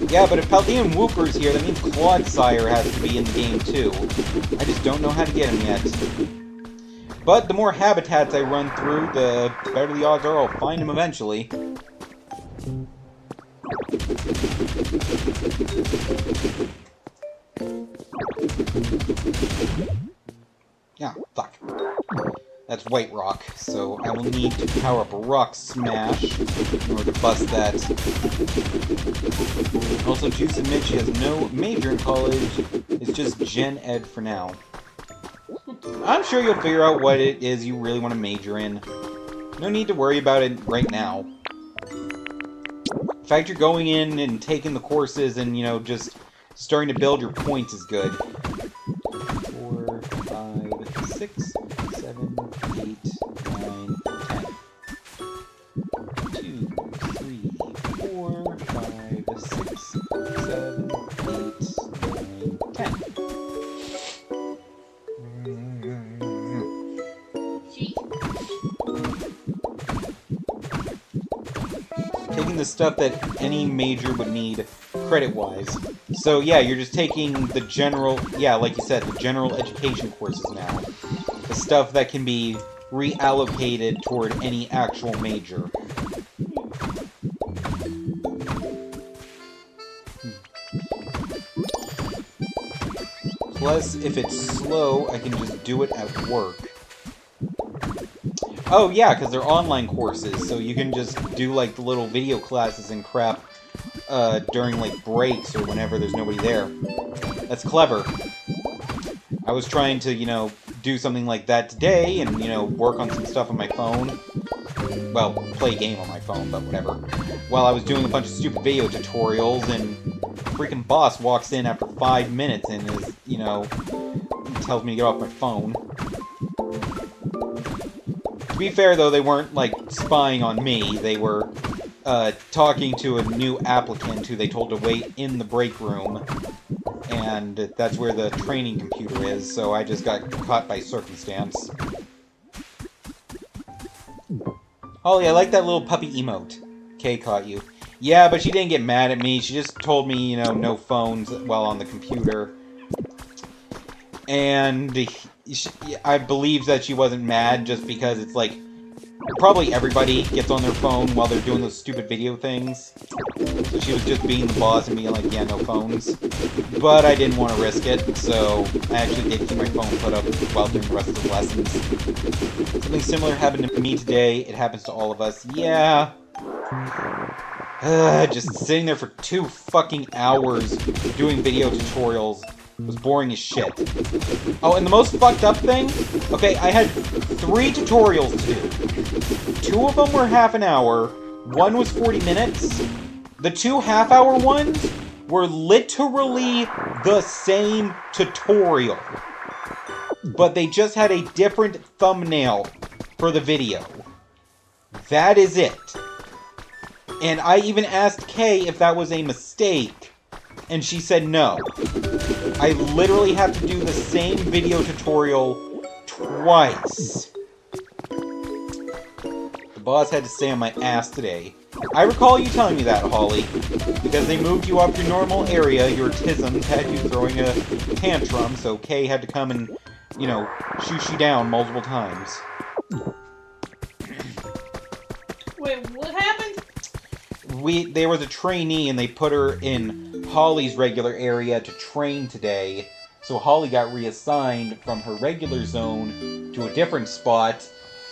Yeah, but if Paldean Wooper's here, that means Clodsire has to be in the game too. I just don't know how to get him yet. But the more habitats I run through, the better the odds are I'll find him eventually. Yeah, fuck. That's White Rock, so I will need to power up a Rock Smash in order to bust that. Also, Juice admits she has no major in college. They It's just Gen Ed for now. I'm sure you'll figure out what it is you really want to major in. No need to worry about it right now. The fact you're going in and taking the courses and, you know, just starting to build your points is good. 4, 5, 6, 7, 8, 9, 10. 2, 3, 4, 5, 6, 7, 8, 9, 10. Taking the stuff that any major would need credit-wise. So yeah, you're just taking the general, yeah, like you said, the general education courses now. The stuff that can be reallocated toward any actual major. Plus, if it's slow, I can just do it at work. Oh yeah, because they're online courses, so you can just do like the little video classes and crap during like breaks or whenever there's nobody there. That's clever. I was trying to, you know, do something like that today and, you know, work on some stuff on my phone. Well, play a game on my phone, but whatever. While I was doing a bunch of stupid video tutorials, and freaking boss walks in after 5 minutes and is, you know, tells me to get off my phone. To be fair, though, they weren't, like, spying on me. They were talking to a new applicant who they told to wait in the break room. And that's where the training computer is, so I just got caught by circumstance. Holly, I like that little puppy emote. Kay caught you. Yeah, but she didn't get mad at me. She just told me, you know, no phones while on the computer. And I believe that she wasn't mad just because it's like, probably everybody gets on their phone while they're doing those stupid video things. So she was just being the boss and being like, yeah, no phones. But I didn't want to risk it, so I actually did keep my phone put up while doing the rest of the lessons. Something similar happened to me today. It happens to all of us. Yeah. Just sitting there for 2 fucking hours doing video tutorials was boring as shit. Oh, and the most fucked up thing? Okay, I had 3 tutorials to do. 2 of them were half an hour. 1 was 40 minutes. The 2 half-hour ones were literally the same tutorial. But they just had a different thumbnail for the video. That is it. And I even asked Kay if that was a mistake, and she said no. I literally have to do the same video tutorial twice. The boss had to stay on my ass today. I recall you telling me that, Holly. Because they moved you up your normal area, your tisms had you throwing a tantrum, so Kay had to come and, you know, shoot you down multiple times. Wait, what happened? There was a trainee and they put her in Holly's regular area to train today. So Holly got reassigned from her regular zone to a different spot.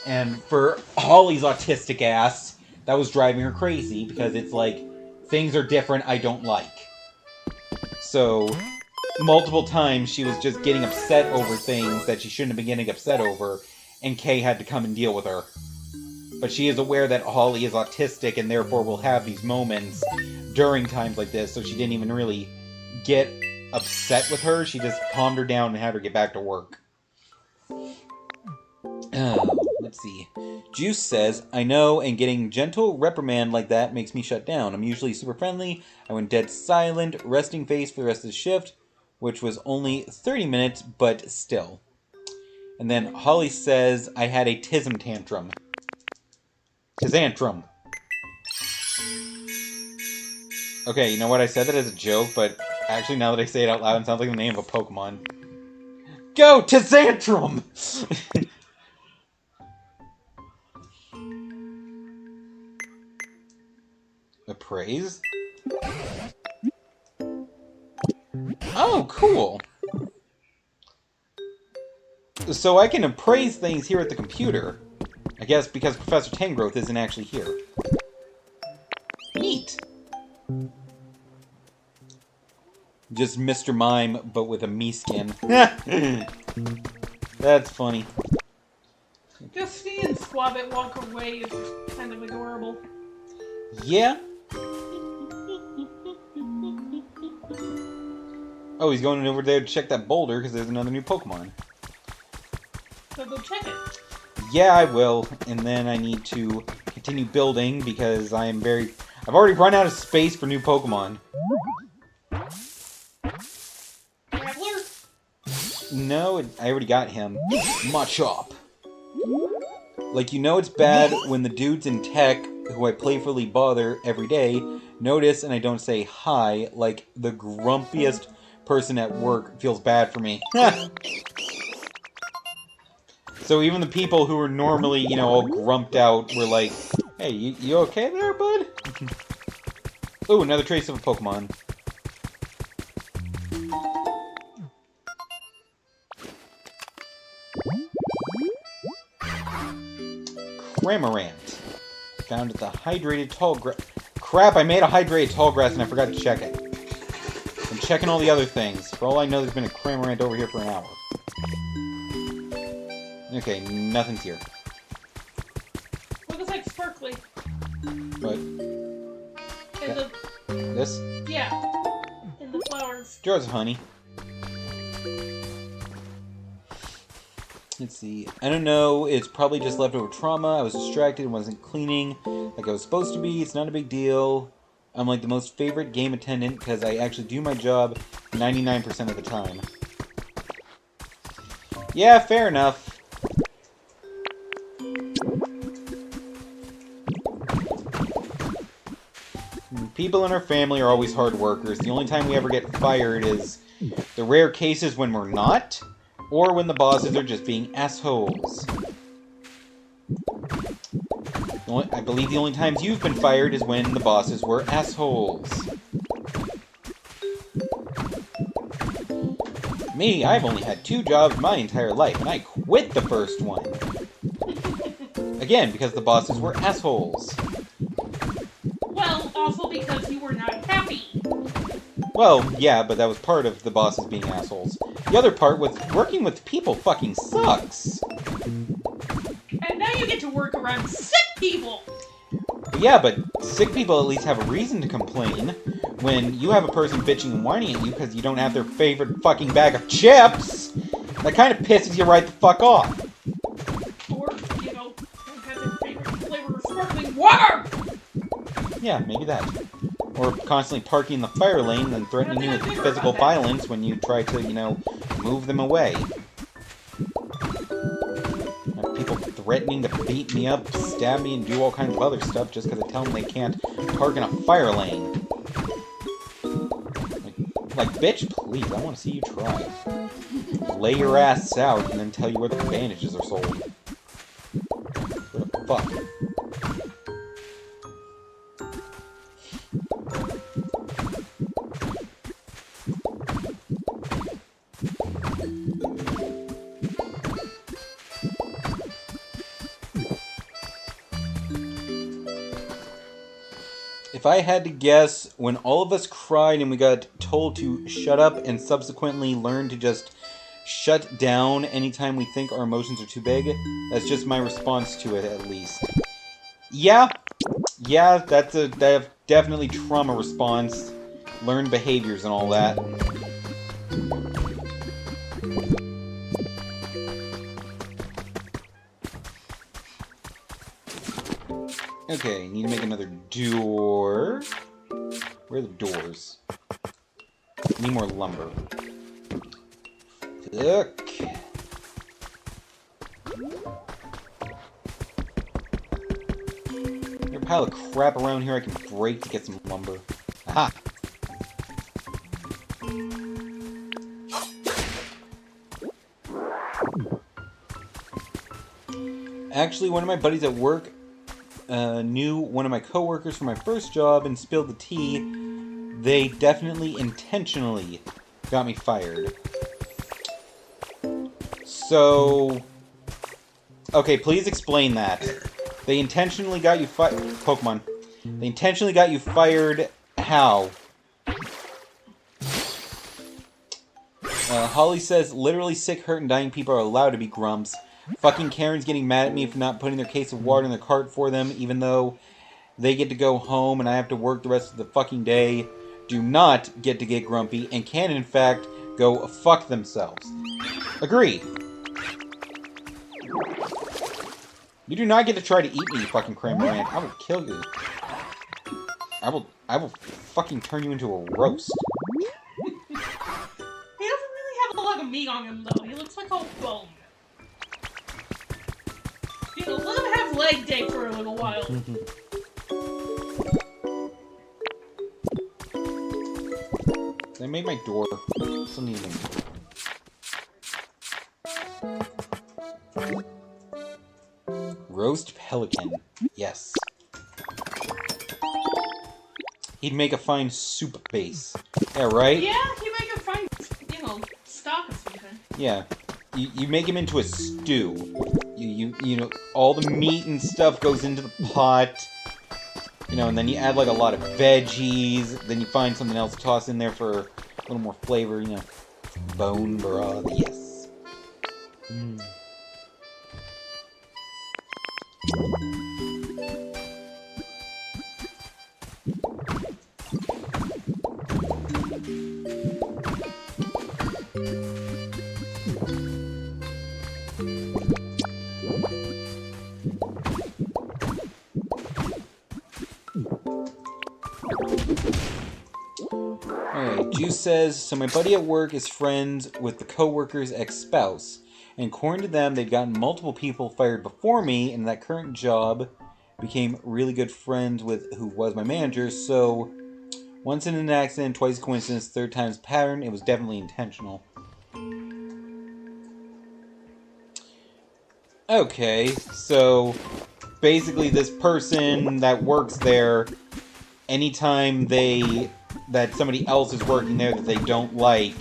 And for Holly's autistic ass, that was driving her crazy because it's like, things are different I don't like. So, multiple times she was just getting upset over things that she shouldn't have been getting upset over, and Kay had to come and deal with her. But she is aware that Holly is autistic and therefore will have these moments during times like this, so she didn't even really get upset with her. She just calmed her down and had her get back to work. Let's see. Juice says, I know, and getting gentle reprimand like that makes me shut down. I'm usually super friendly. I went dead silent, resting face for the rest of the shift, which was only 30 minutes, but still. And then Holly says, I had a tism tantrum. Tisantrum. Okay, you know what? I said that as a joke, but actually now that I say it out loud, it sounds like the name of a Pokemon. Go, Tisantrum! Appraise? Oh, cool! So I can appraise things here at the computer. I guess because Professor Tangrowth isn't actually here. Neat! Just Mr. Mime, but with a me skin. That's funny. Just seeing Squabbit walk away is kind of adorable. Yeah. Oh, he's going over there to check that boulder because there's another new Pokemon. So go check it. Yeah, I will. And then I need to continue building because I've already run out of space for new Pokemon. Traveler? No, I already got him. Machop. Like, you know it's bad when the dudes in tech, who I playfully bother every day, notice and I don't say hi, like the grumpiest person at work feels bad for me. So even the people who are normally, you know, all grumped out were like, hey, you okay there, bud? Ooh, another trace of a Pokemon. Cramorant. Found at the hydrated tall grass. Crap, I made a hydrated tall grass and I forgot to check it. I'm checking all the other things. For all I know, there's been a Cramorant over here for an hour. Okay, nothing's here. What looks like sparkly? What? This? Yeah. In the flowers. Jars of honey. Let's see. I don't know. It's probably just leftover trauma. I was distracted and wasn't cleaning like I was supposed to be. It's not a big deal. I'm like the most favorite game attendant because I actually do my job 99% of the time. Yeah, fair enough. People in our family are always hard workers. The only time we ever get fired is the rare cases when we're not, or when the bosses are just being assholes. I believe the only times you've been fired is when the bosses were assholes. Me, I've only had 2 jobs my entire life, and I quit the first one. Again, because the bosses were assholes. Well, also because you were not happy. Well, yeah, but that was part of the bosses being assholes. The other part was working with people fucking sucks. And now you get to work around sick people! Yeah, but sick people at least have a reason to complain. When you have a person bitching and whining at you because you don't have their favorite fucking bag of chips, that kind of pisses you right the fuck off. Or, you know, don't have their favorite flavor of sparkling water! Yeah, maybe that. Or constantly parking in the fire lane and threatening you with physical violence when you try to, you know, move them away. Have people threatening to beat me up, stab me, and do all kinds of other stuff just because I tell them they can't park in a fire lane. Like, bitch, please, I want to see you try. Lay your ass out and then tell you where the bandages are sold. What the fuck? If I had to guess, when all of us cried and we got told to shut up and subsequently learn to just shut down anytime we think our emotions are too big, that's just my response to it, at least. Yeah, that's definitely trauma response, learned behaviors and all that. Okay, need to make another door. Where are the doors? Need more lumber. Look. There's a pile of crap around here I can break to get some lumber. Aha! Actually, one of my buddies at work knew one of my coworkers from my first job and spilled the tea. They definitely intentionally got me fired. So, okay, please explain that. They intentionally got you fired. Pokemon. They intentionally got you fired. How? Holly says, literally sick, hurt, and dying people are allowed to be grumps. Fucking Karen's getting mad at me for not putting their case of water in their cart for them, even though they get to go home and I have to work the rest of the fucking day. Do not get to get grumpy, and can, in fact, go fuck themselves. Agreed. You do not get to try to eat me, you fucking Cramorant. I will kill you. I will fucking turn you into a roast. He doesn't really have a lot of meat on him, though. He looks like all bone. You know, let him have leg day for a little while. I made my door. Still need it. Roast pelican. Yes. He'd make a fine soup base. Yeah, right? Yeah, he'd make a fine, you know, stock or something. Yeah. You make him into a stew. You know, all the meat and stuff goes into the pot. You know, and then you add, like, a lot of veggies. Then you find something else to toss in there for a little more flavor, you know. Bone broth, yes. Mm. Alright, Juice says, so my buddy at work is friends with the co-worker's ex-spouse. And according to them, they'd gotten multiple people fired before me, and that current job became really good friends with who was my manager, so once in an accident, twice coincidence, third time's pattern, it was definitely intentional. Okay, so basically this person that works there, anytime that somebody else is working there that they don't like,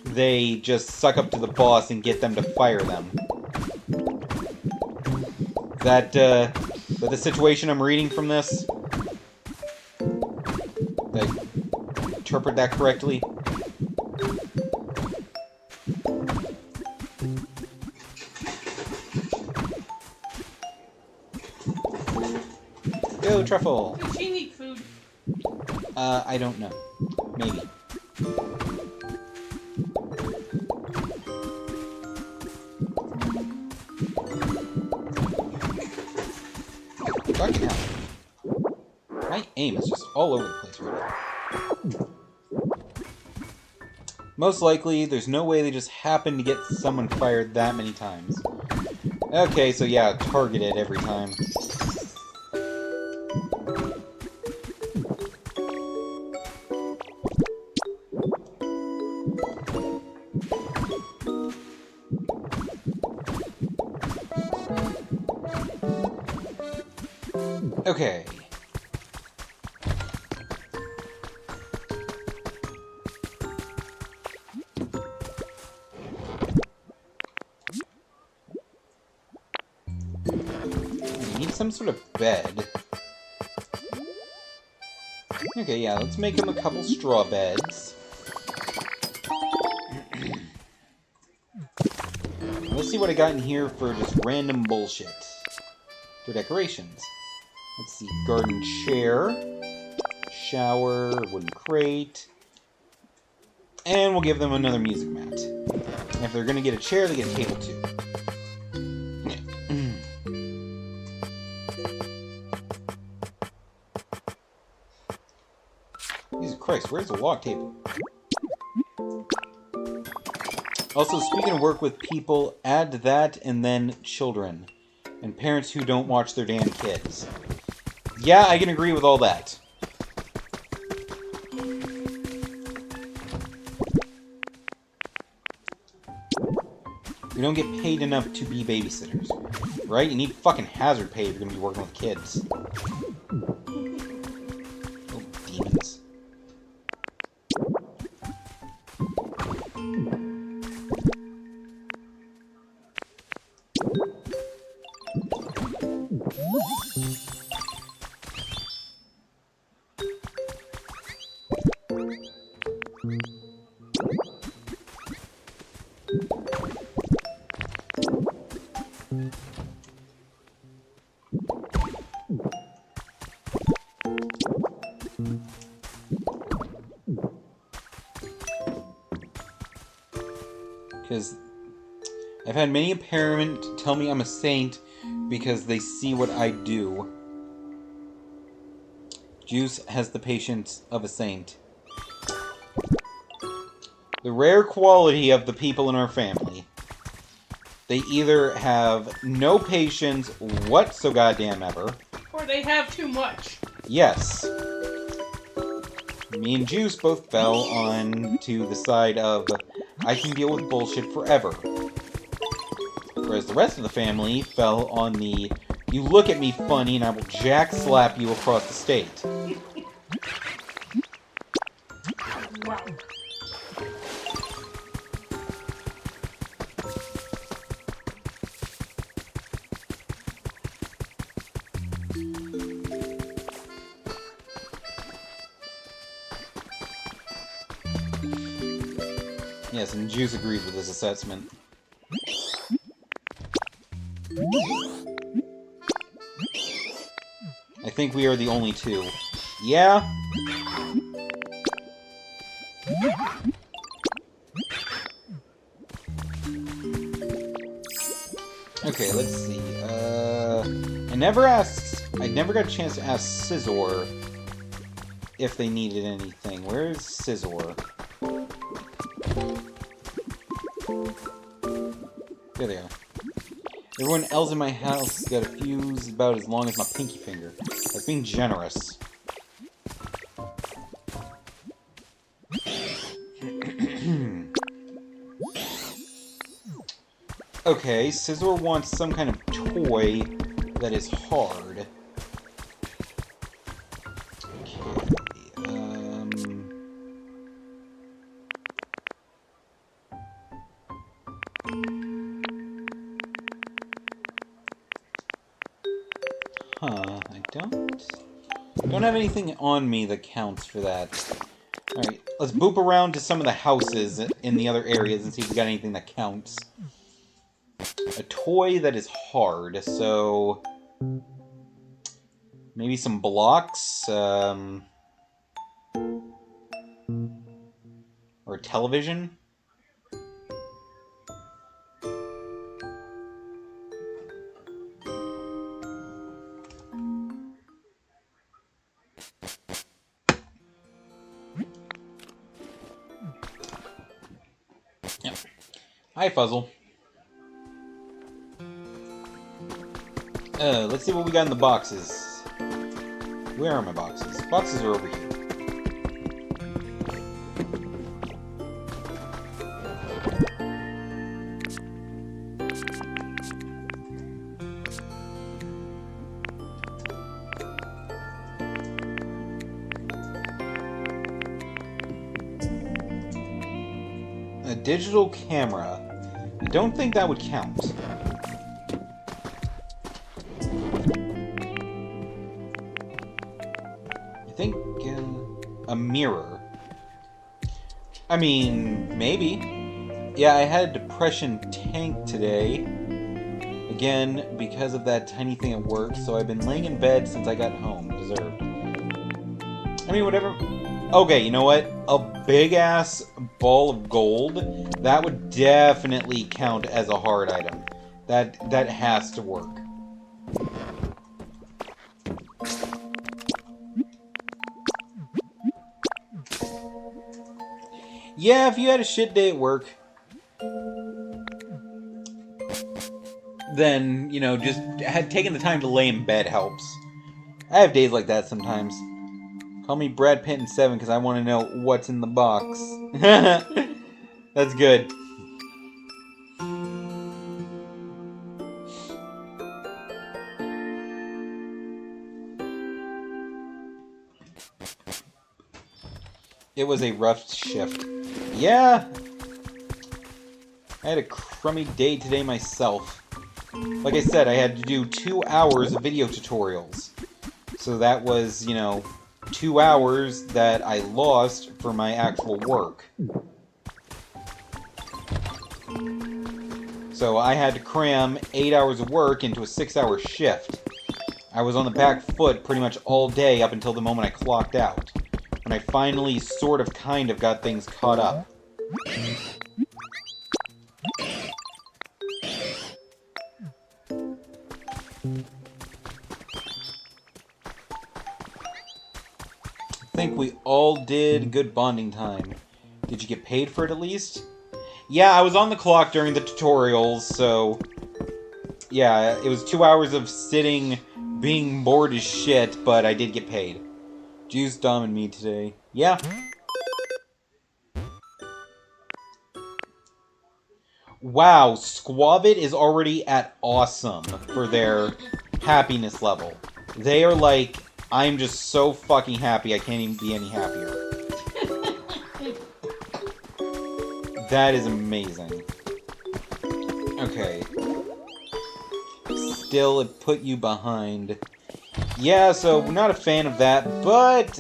they just suck up to the boss and get them to fire them. That the situation I'm reading from this? Did I interpret that correctly? Go, Truffle! Does she need food? I don't know. Maybe. Fucking hell. My aim is just all over the place right now. Most likely, there's no way they just happened to get someone fired that many times. Okay, so yeah, targeted every time. Okay. I need some sort of bed. Okay, yeah, let's make him a couple straw beds. Let's see what I got in here for just random bullshit. For decorations. Let's see, garden chair, shower, wooden crate, and we'll give them another music mat. And if they're gonna get a chair, they get a table too. Jesus Christ, where's the log table? Also, speaking of work with people, add that and then children. And parents who don't watch their damn kids. Yeah, I can agree with all that. We don't get paid enough to be babysitters. Right? You need fucking hazard pay if you're gonna be working with kids. Oh, demons. Because I've had many a parent tell me I'm a saint because they see what I do. Juice has the patience of a saint. The rare quality of the people in our family. They either have no patience whatsoever, or they have too much. Yes. Me and Juice both fell onto the side of, I can deal with bullshit forever. Whereas the rest of the family fell on the, you look at me funny and I will jack slap you across the state. Wow. Yes, and Juice agrees with this assessment. I think we are the only two. Yeah? Okay, let's see. I never got a chance to ask Scizor if they needed anything. Where is Scizor? There they are. Everyone else in my house got a fuse about as long as my pinky finger. That's being generous. Okay, Scizor wants some kind of toy that is hard. Huh, I don't have anything on me that counts for that. Alright, let's boop around to some of the houses in the other areas and see if we got anything that counts. A toy that is hard, so... maybe some blocks, or a television? Yep. Hi, Fuzzle. Let's see what we got in the boxes. Where are my boxes? Boxes are over here. A digital camera. I don't think that would count. I think a mirror. I mean, maybe. Yeah, I had a depression tank today. Again, because of that tiny thing at work, so I've been laying in bed since I got home. Deserved. I mean, whatever. Okay, you know what? A big-ass ball of gold, that would definitely count as a hard item. That has to work. Yeah, if you had a shit day at work, then, you know, just taking the time to lay in bed helps. I have days like that sometimes. Call me Brad Pitt in 7 because I want to know what's in the box. That's good. It was a rough shift. Yeah! I had a crummy day today myself. Like I said, I had to do 2 hours of video tutorials. So that was, you know, 2 hours that I lost for my actual work. So I had to cram 8 hours of work into a 6-hour shift. I was on the back foot pretty much all day up until the moment I clocked out. When I finally kind of got things caught up. I think we all did good bonding time. Did you get paid for it at least? Yeah, I was on the clock during the tutorials, so... Yeah, it was 2 hours of sitting, being bored as shit, but I did get paid. Juice, Dom, and me today. Yeah. Wow, Squavit is already at awesome for their happiness level. They are like, I'm just so fucking happy I can't even be any happier. That is amazing. Okay. Still, it put you behind. Yeah, so, not a fan of that, but...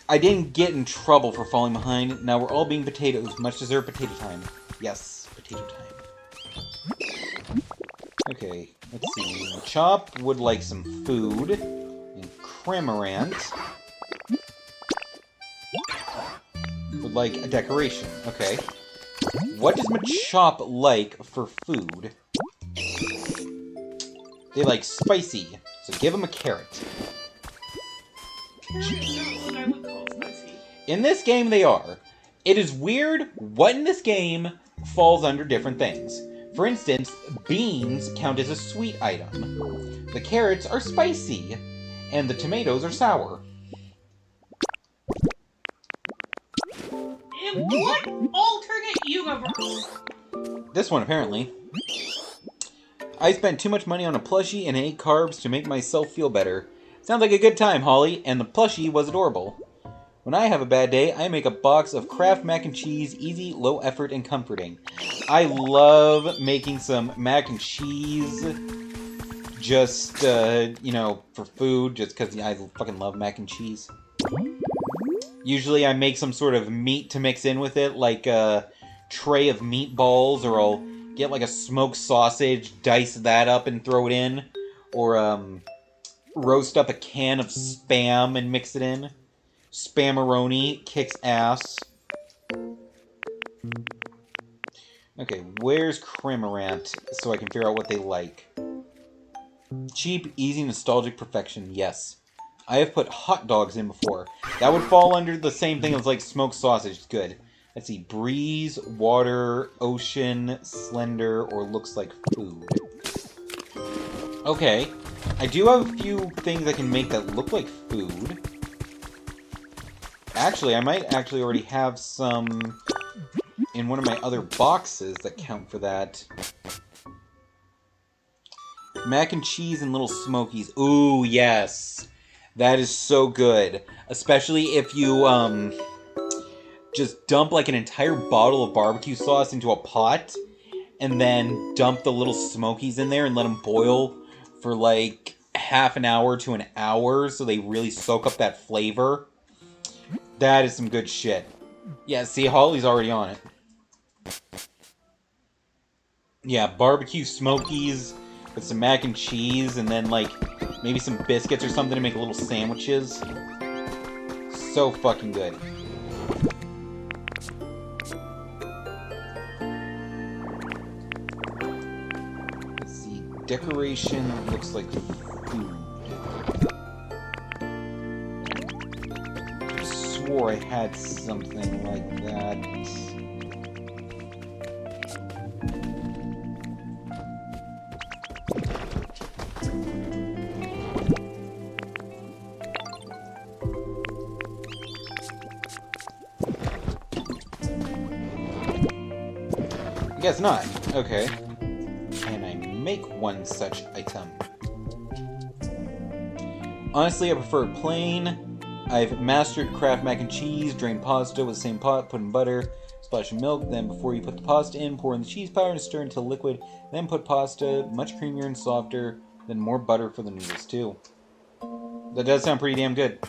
I didn't get in trouble for falling behind. Now we're all being potatoes. Much deserved potato time. Yes, potato time. Okay, let's see. Chop would like some food. And Cramorant would like a decoration. Okay. What does Machop like for food? They like spicy, so give them a carrot. What I would call spicy. In this game, they are. It is weird what in this game falls under different things. For instance, beans count as a sweet item. The carrots are spicy, and the tomatoes are sour. In what alternate universe? This one, apparently. I spent too much money on a plushie and ate carbs to make myself feel better. Sounds like a good time, Holly, and the plushie was adorable. When I have a bad day, I make a box of Kraft mac and cheese, easy, low effort, and comforting. I love making some mac and cheese, just, you know, for food, just because I fucking love mac and cheese. Usually I make some sort of meat to mix in with it, like a tray of meatballs, or I'll get like a smoked sausage, dice that up and throw it in, or, roast up a can of Spam and mix it in. Spammeroni kicks ass. Okay, where's Cramorant so I can figure out what they like? Cheap, easy, nostalgic perfection, yes. I have put hot dogs in before. That would fall under the same thing as like smoked sausage. It's good. Let's see, breeze, water, ocean, slender, or looks like food. Okay. I do have a few things I can make that look like food. Actually, I might actually already have some in one of my other boxes that count for that. Mac and cheese and little smokies. Ooh, yes. That is so good. Especially if you, just dump like an entire bottle of barbecue sauce into a pot and then dump the little smokies in there and let them boil for like half an hour to an hour so they really soak up that flavor. That is some good shit. Yeah, see, Holly's already on it. Yeah, barbecue smokies with some mac and cheese and then like maybe some biscuits or something to make little sandwiches. So fucking good. Let's see, decoration looks like food. I swore I had something like that. Guess not. Okay. Can I make one such item? Honestly, I prefer plain. I've mastered Kraft mac and cheese, drain pasta with the same pot, put in butter, splash in milk, then before you put the pasta in, pour in the cheese powder and stir until liquid, then put pasta, much creamier and softer, then more butter for the noodles too. That does sound pretty damn good.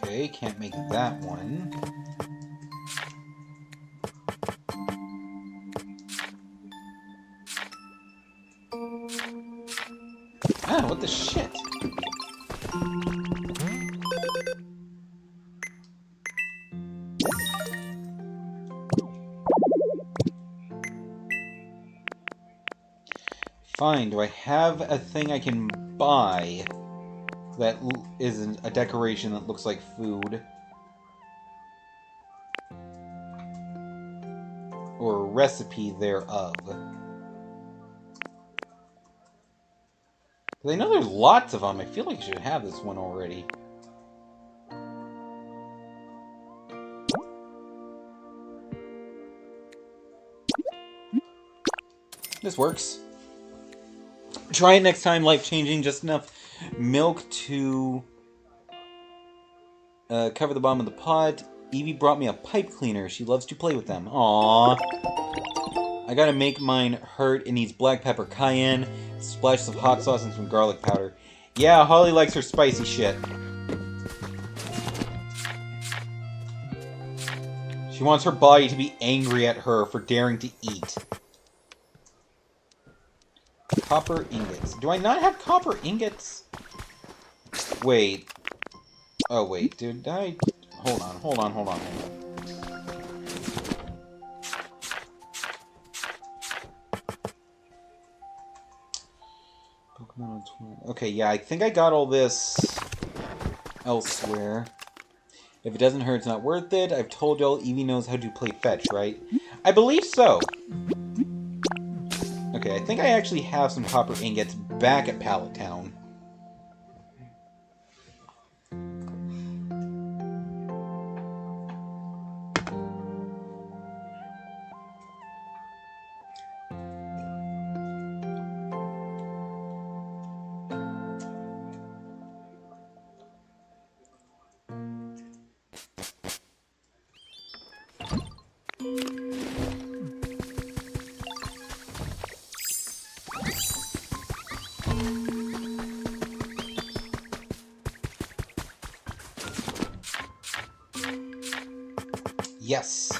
Okay, can't make that one. Ah, what the shit? Fine, do I have a thing I can buy that isn't a decoration that looks like food? Or a recipe thereof? Because I know there's lots of them. I feel like I should have this one already. This works. Try it next time. Life-changing. Just enough milk to cover the bottom of the pot. Evie brought me a pipe cleaner. She loves to play with them. Aww. I gotta make mine hurt. It needs black pepper cayenne, splashes of hot sauce, and some garlic powder. Yeah, Holly likes her spicy shit. She wants her body to be angry at her for daring to eat. Copper ingots. Do I not have copper ingots? Wait. Oh, wait. Did I... Hold on. Pokemon on 20. Okay, yeah, I think I got all this elsewhere. If it doesn't hurt, it's not worth it. I've told y'all Evie knows how to play fetch, right? I believe so. Okay, I think I actually have some copper ingots back at Pallet Town. Yes.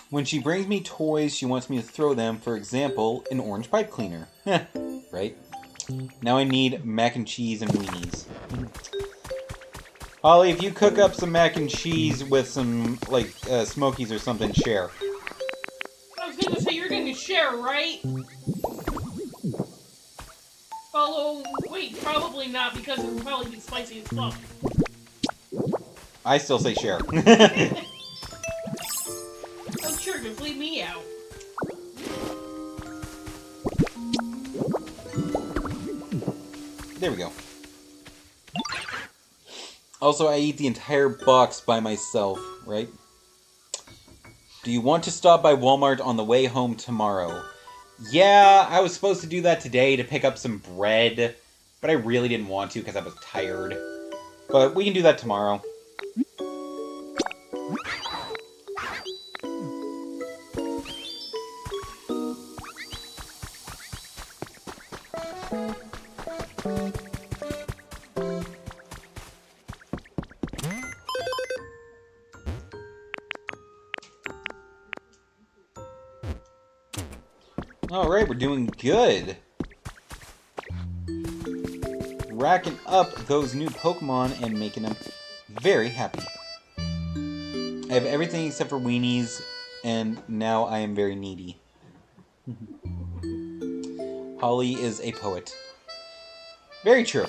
When she brings me toys, she wants me to throw them. For example, an orange pipe cleaner. Right? Now I need mac and cheese and weenies. Holly, if you cook up some mac and cheese with some, like, Smokies or something, share. I was gonna say, you're gonna share, right? Although, wait, probably not, because it would probably be spicy as fuck. I still say share. Oh, sure, just leave me out. There we go. Also, I eat the entire box by myself, right? Do you want to stop by Walmart on the way home tomorrow? Yeah, I was supposed to do that today to pick up some bread, but I really didn't want to because I was tired. But we can do that tomorrow. Alright, we're doing good. Racking up those new Pokemon and making them very happy. I have everything except for weenies, and now I am very needy. Holly is a poet. Very true.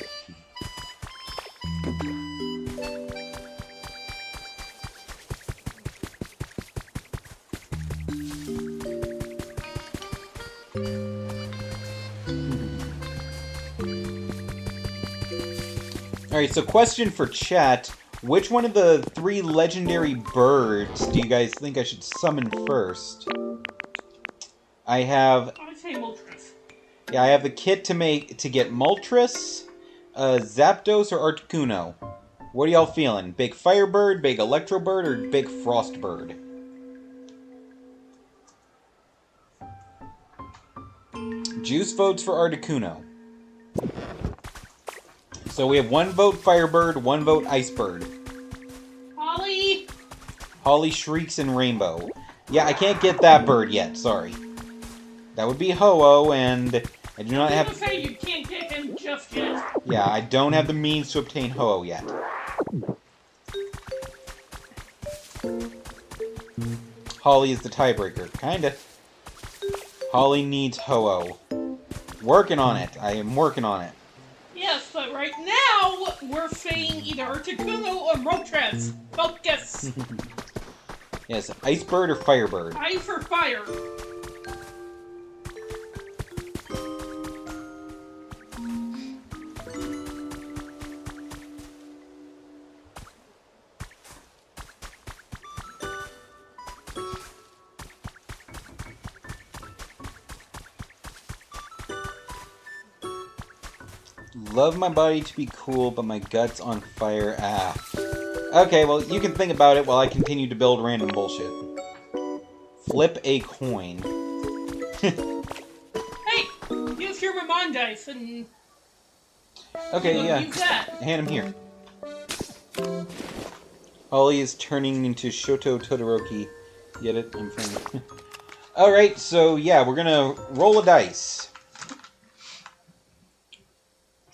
Alright, so question for chat. Which one of the 3 legendary birds do you guys think I should summon first? I have... I say Moltres. Yeah, I have the kit to get Moltres, Zapdos, or Articuno. What are y'all feeling? Big Firebird, Big Electrobird, or Big Frostbird? Juice votes for Articuno. So we have 1 vote Firebird, 1 vote Icebird. Holly! Holly shrieks in Rainbow. Yeah, I can't get that bird yet, sorry. That would be Ho-Oh, and I do not have... People say you can't get him just yet. Yeah, I don't have the means to obtain Ho-Oh yet. Holly is the tiebreaker. Kinda. Holly needs Ho-Oh. Working on it. I am working on it. Yes, but right now we're saying either Articuno or Moltres. Focus. Yes, Icebird or Firebird? Eye for fire. Love my body to be cool, but my gut's on fire. Ah. Okay, well, you can think about it while I continue to build random bullshit. Flip a coin. Hey, use your Ramon dice and... Okay, yeah. Use that. Hand him here. Holly is turning into Shoto Todoroki. Get it? I'm friendly. Alright, so yeah, we're gonna roll a dice.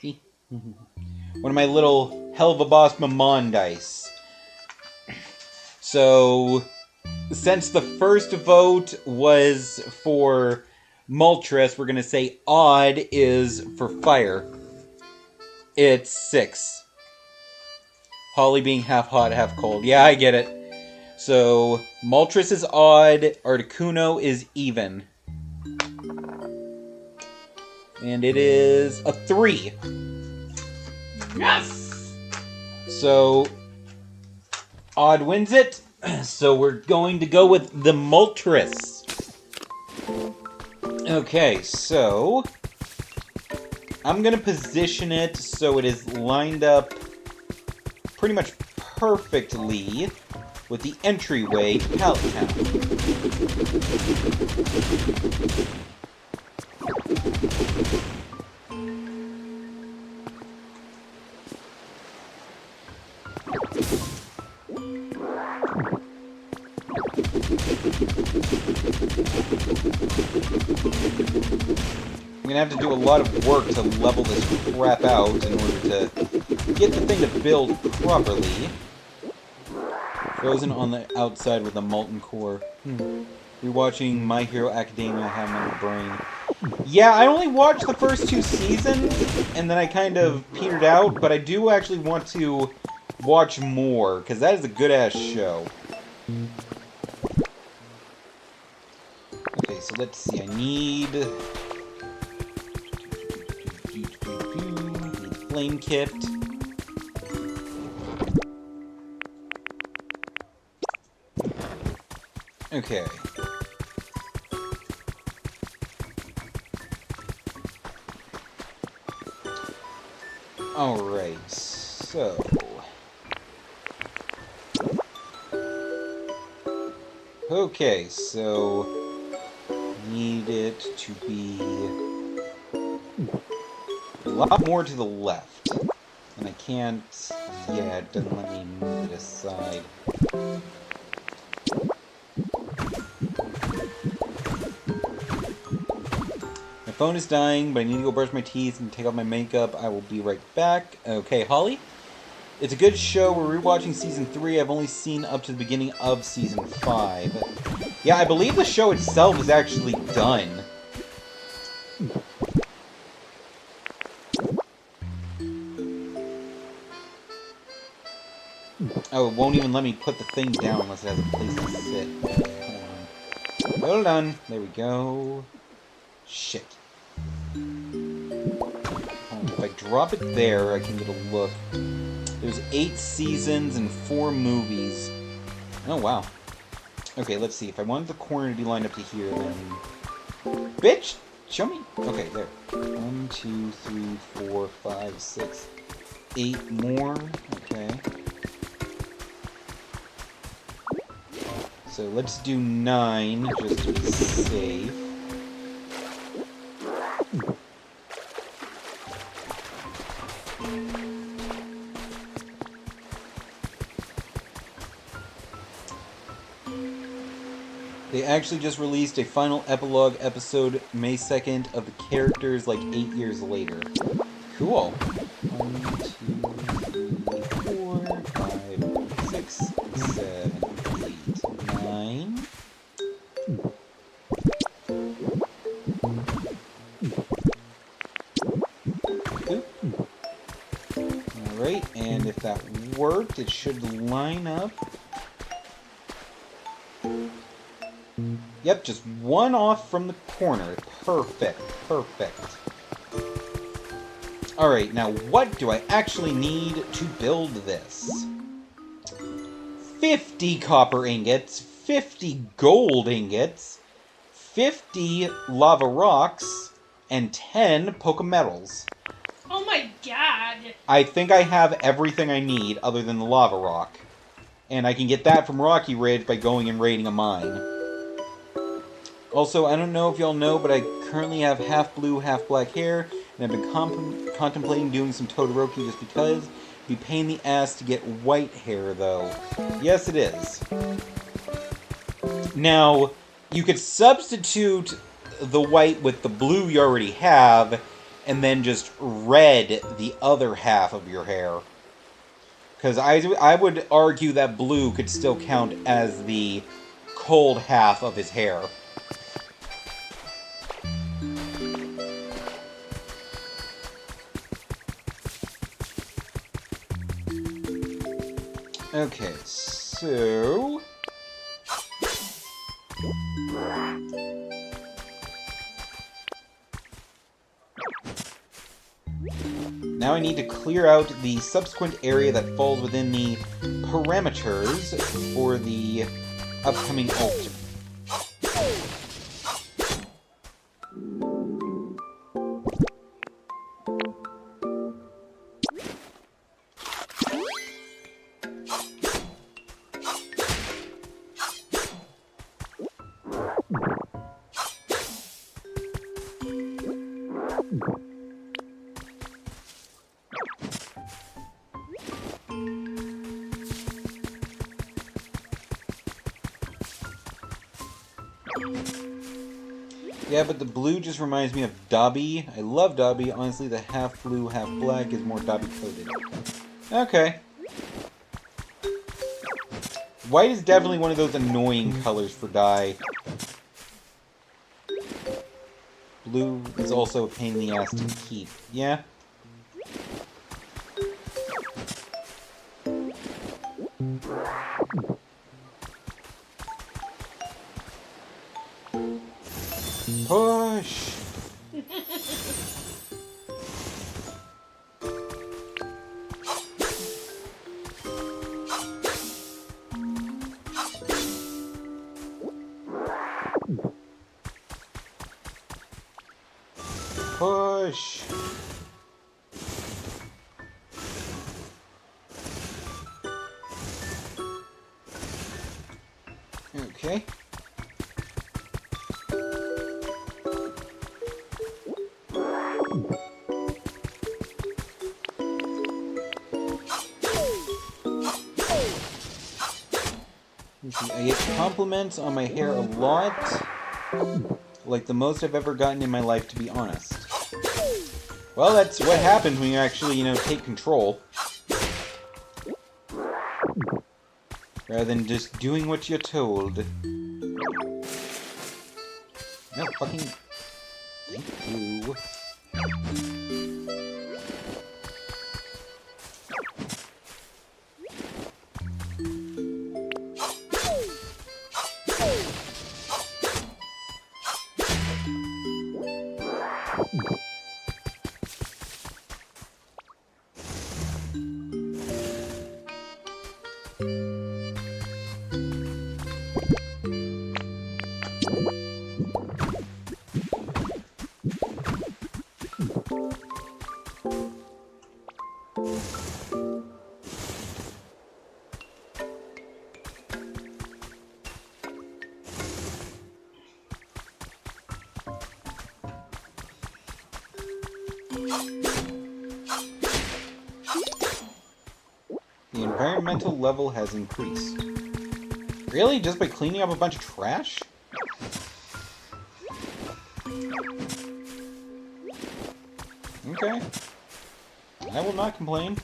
See? One of my little hell of a boss Mamon dice. So, since the first vote was for Moltres, we're gonna say odd is for fire. It's 6. Holly being half hot, half cold. Yeah, I get it. So, Moltres is odd, Articuno is even. And it is a 3. Yes! So, odd wins it. So we're going to go with the Moltres. Okay, so I'm going to position it so it is lined up pretty much perfectly with the entryway to Pallet Town. I'm gonna have to do a lot of work to level this crap out in order to get the thing to build properly. Frozen on the outside with a molten core. Rewatching My Hero Academia, I have on the brain. Yeah, I only watched the first 2 seasons, and then I kind of petered out, but I do actually want to watch more, because that is a good-ass show. Okay, so let's see, I need flame kit. Okay. Alright, so... Okay, so... need it to be... a lot more to the left. And I can't... yeah, it doesn't let me move it aside. My phone is dying, but I need to go brush my teeth and take off my makeup. I will be right back. Okay, Holly? It's a good show. We're rewatching Season 3. I've only seen up to the beginning of Season 5. Yeah, I believe the show itself is actually done. Oh, it won't even let me put the thing down unless it has a place to sit. Hold on. There we go. Shit. If I drop it there, I can get a look. There's 8 seasons and 4 movies. Oh, wow. Okay, let's see. If I wanted the corner to be lined up to here, then... Bitch! Show me! Okay, there. 1, 2, 3, 4, 5, 6, 8 more. Okay. So let's do 9, just to be safe. They actually just released a final epilogue episode May 2nd of the characters like 8 years later. Cool. 1, 2, 3, 4, 5, 6, 7, 8, 9. Alright, and if that worked, it should line up. Yep, just one off from the corner. Perfect, perfect. Alright, now what do I actually need to build this? 50 copper ingots, 50 gold ingots, 50 lava rocks, and 10 Pokemetals. Oh my god! I think I have everything I need other than the lava rock. And I can get that from Rocky Ridge by going and raiding a mine. Also, I don't know if y'all know, but I currently have half blue, half black hair, and I've been contemplating doing some Todoroki just because. It'd be a pain in the ass to get white hair, though. Yes, it is. Now, you could substitute the white with the blue you already have, and then just red the other half of your hair. Because I would argue that blue could still count as the cold half of his hair. Okay, so... now I need to clear out the subsequent area that falls within the parameters for the upcoming ult. Yeah, but the blue just reminds me of Dobby. I love Dobby. Honestly, the half blue, half black is more Dobby coated. Okay. White is definitely one of those annoying colors for dye. Blue is also a pain in the ass to keep. Yeah? Push! Push! Okay. I get compliments on my hair a lot. Like the most I've ever gotten in my life, to be honest. Well, that's what happens when you actually, take control. Rather than just doing what you're told. No, fucking... thank you. The environmental level has increased. Really? Just by cleaning up a bunch of trash? Okay. I will not complain.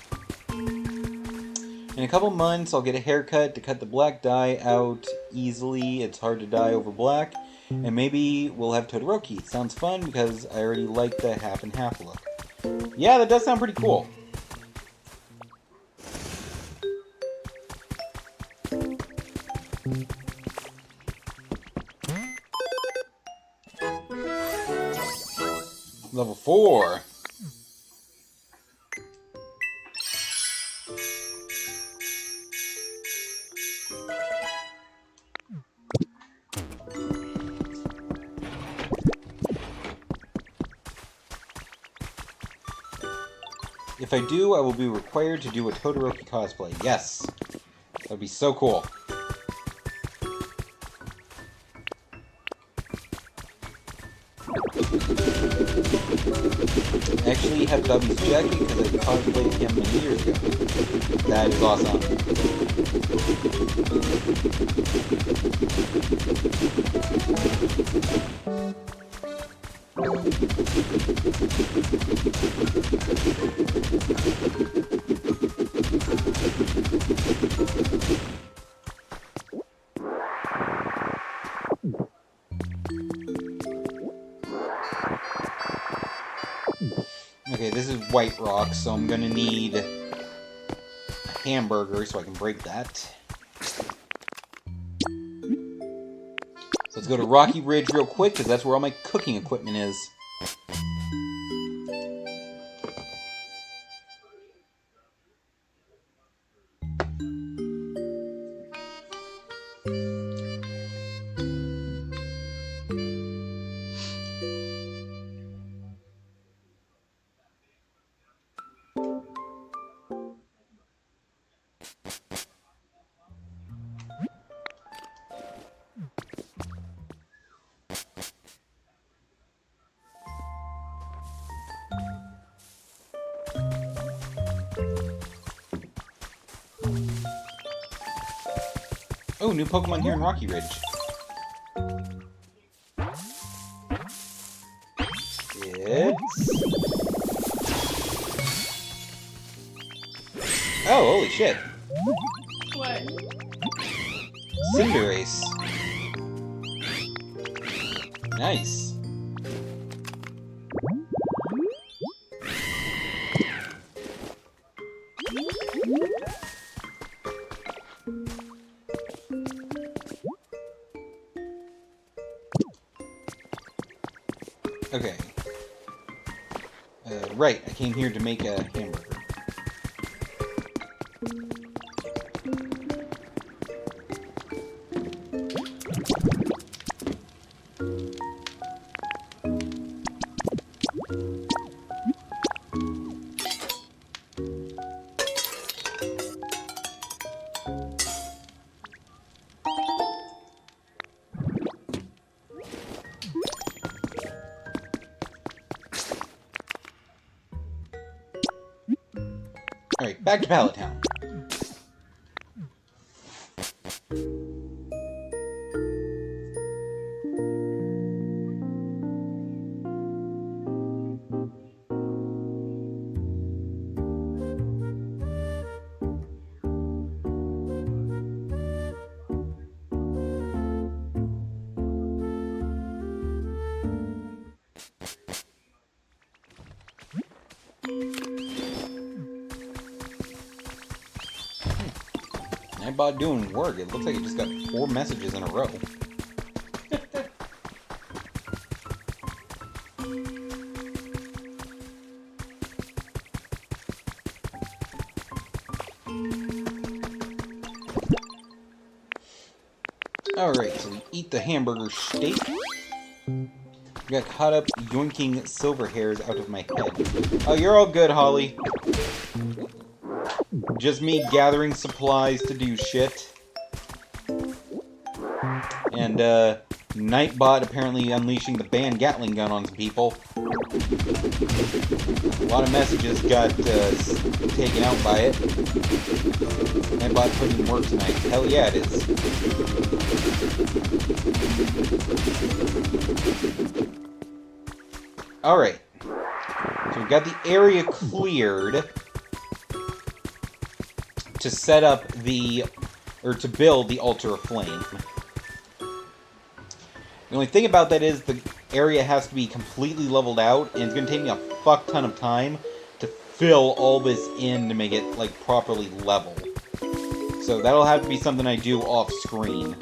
In a couple months, I'll get a haircut to cut the black dye out easily. It's hard to dye over black. And maybe we'll have Todoroki. Sounds fun because I already like the half and half look. Yeah, that does sound pretty cool. Level 4. If I do, I will be required to do a Todoroki cosplay. Yes! That would be so cool. I actually have Dobby's jacket because I cosplayed him many years ago. That is awesome. Okay, this is White Rock, so I'm gonna need a hamburger so I can break that. So let's go to Rocky Ridge real quick, because that's where all my cooking equipment is. Oh, new Pokemon here in Rocky Ridge. It's... Oh, holy shit. What? Cinderace. Nice. Okay. Right, I came here to make a hamburger. Alright, back to Pallet Town. Nightbot doing work. It looks like it just got 4 messages in a row. Alright, so we eat the hamburger steak. Got caught up yoinking silver hairs out of my head. Oh, you're all good, Holly. Just me gathering supplies to do shit. And, Nightbot apparently unleashing the banned Gatling gun on some people. A lot of messages got, taken out by it. Nightbot putting in work tonight. Hell yeah, it is. Alright. So we've got the area cleared to set up the, or to build the Altar of Flame. The only thing about that is the area has to be completely leveled out, and it's going to take me a fuck ton of time to fill all this in to make it, like, properly level. So that'll have to be something I do off-screen.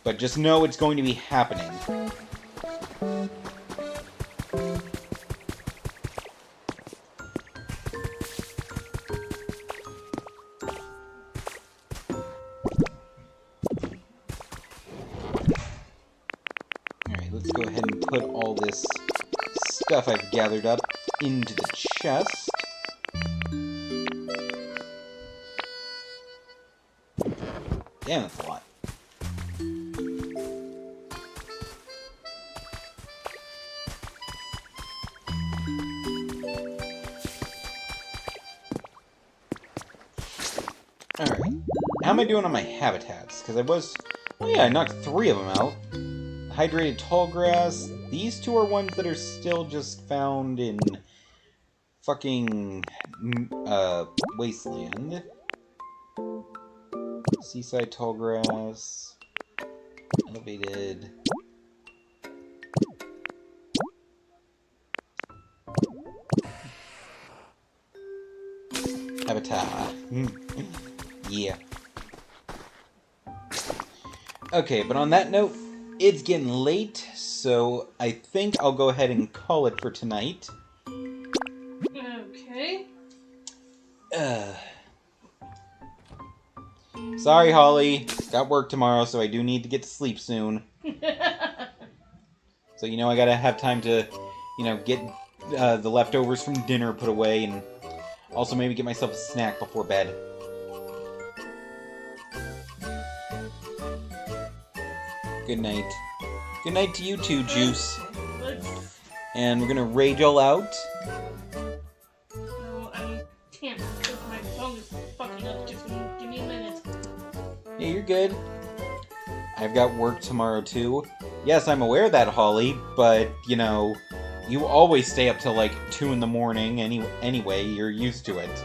But just know it's going to be happening. Let's go ahead and put all this stuff I've gathered up into the chest. Damn, that's a lot. Alright. How am I doing on my habitats? Because I was... Oh yeah, I knocked 3 of them out. Hydrated tall grass. These 2 are ones that are still just found in fucking wasteland. Seaside tall grass. Elevated. Habitat. Yeah. Okay, but on that note, it's getting late, so I think I'll go ahead and call it for tonight. Okay. Sorry, Holly. Got work tomorrow, so I do need to get to sleep soon. So, you know, I gotta have time to, you know, get the leftovers from dinner put away, and also maybe get myself a snack before bed. Good night. Good night to you too, Juice. And we're gonna rage all out. No, I can't because my phone is fucking up. Just give me a minute. Yeah, you're good. I've got work tomorrow too. Yes, I'm aware of that, Holly, but, you know, you always stay up till like 2 in the morning anyway, you're used to it.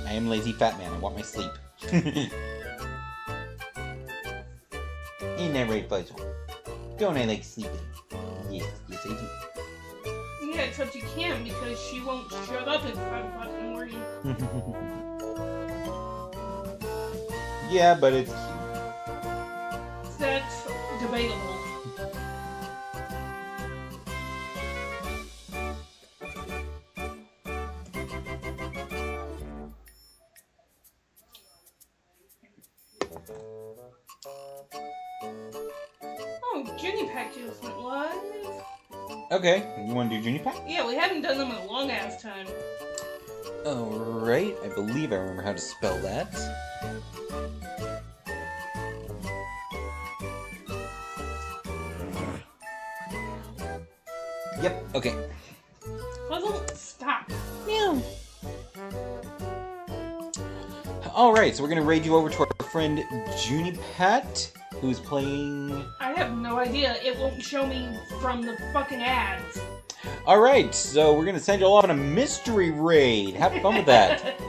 I am lazy fat man, I want my sleep. Ain't that right, Buzzle? Don't I like sleeping? Yes, yes I do. Yeah, except you can't because she won't shut up at 5 o'clock in the morning. Yeah, but it's cute. That's debatable. Oh, Ginny Pack just went live. Okay, you want to do Junior Pack? Yeah, we haven't done them in a long ass time. Alright, I believe I remember how to spell that. Yep, okay. Puzzle, stop. Meow. Alright, so we're gonna raid you over to our friend Junipat, who's playing... I have no idea. It won't show me from the fucking ads. Alright, so we're gonna send you all off on a mystery raid. Have fun with that.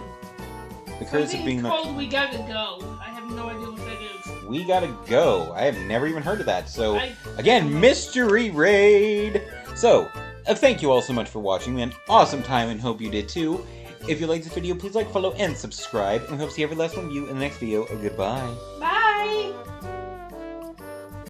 The curse of being called We Gotta Go. I have no idea what that is. We Gotta Go. I have never even heard of that. So, again, mystery raid. So, thank you all so much for watching. We had an awesome time and hope you did too. If you liked this video, please like, follow, and subscribe. And we hope to see every last one of you in the next video. Goodbye. Bye.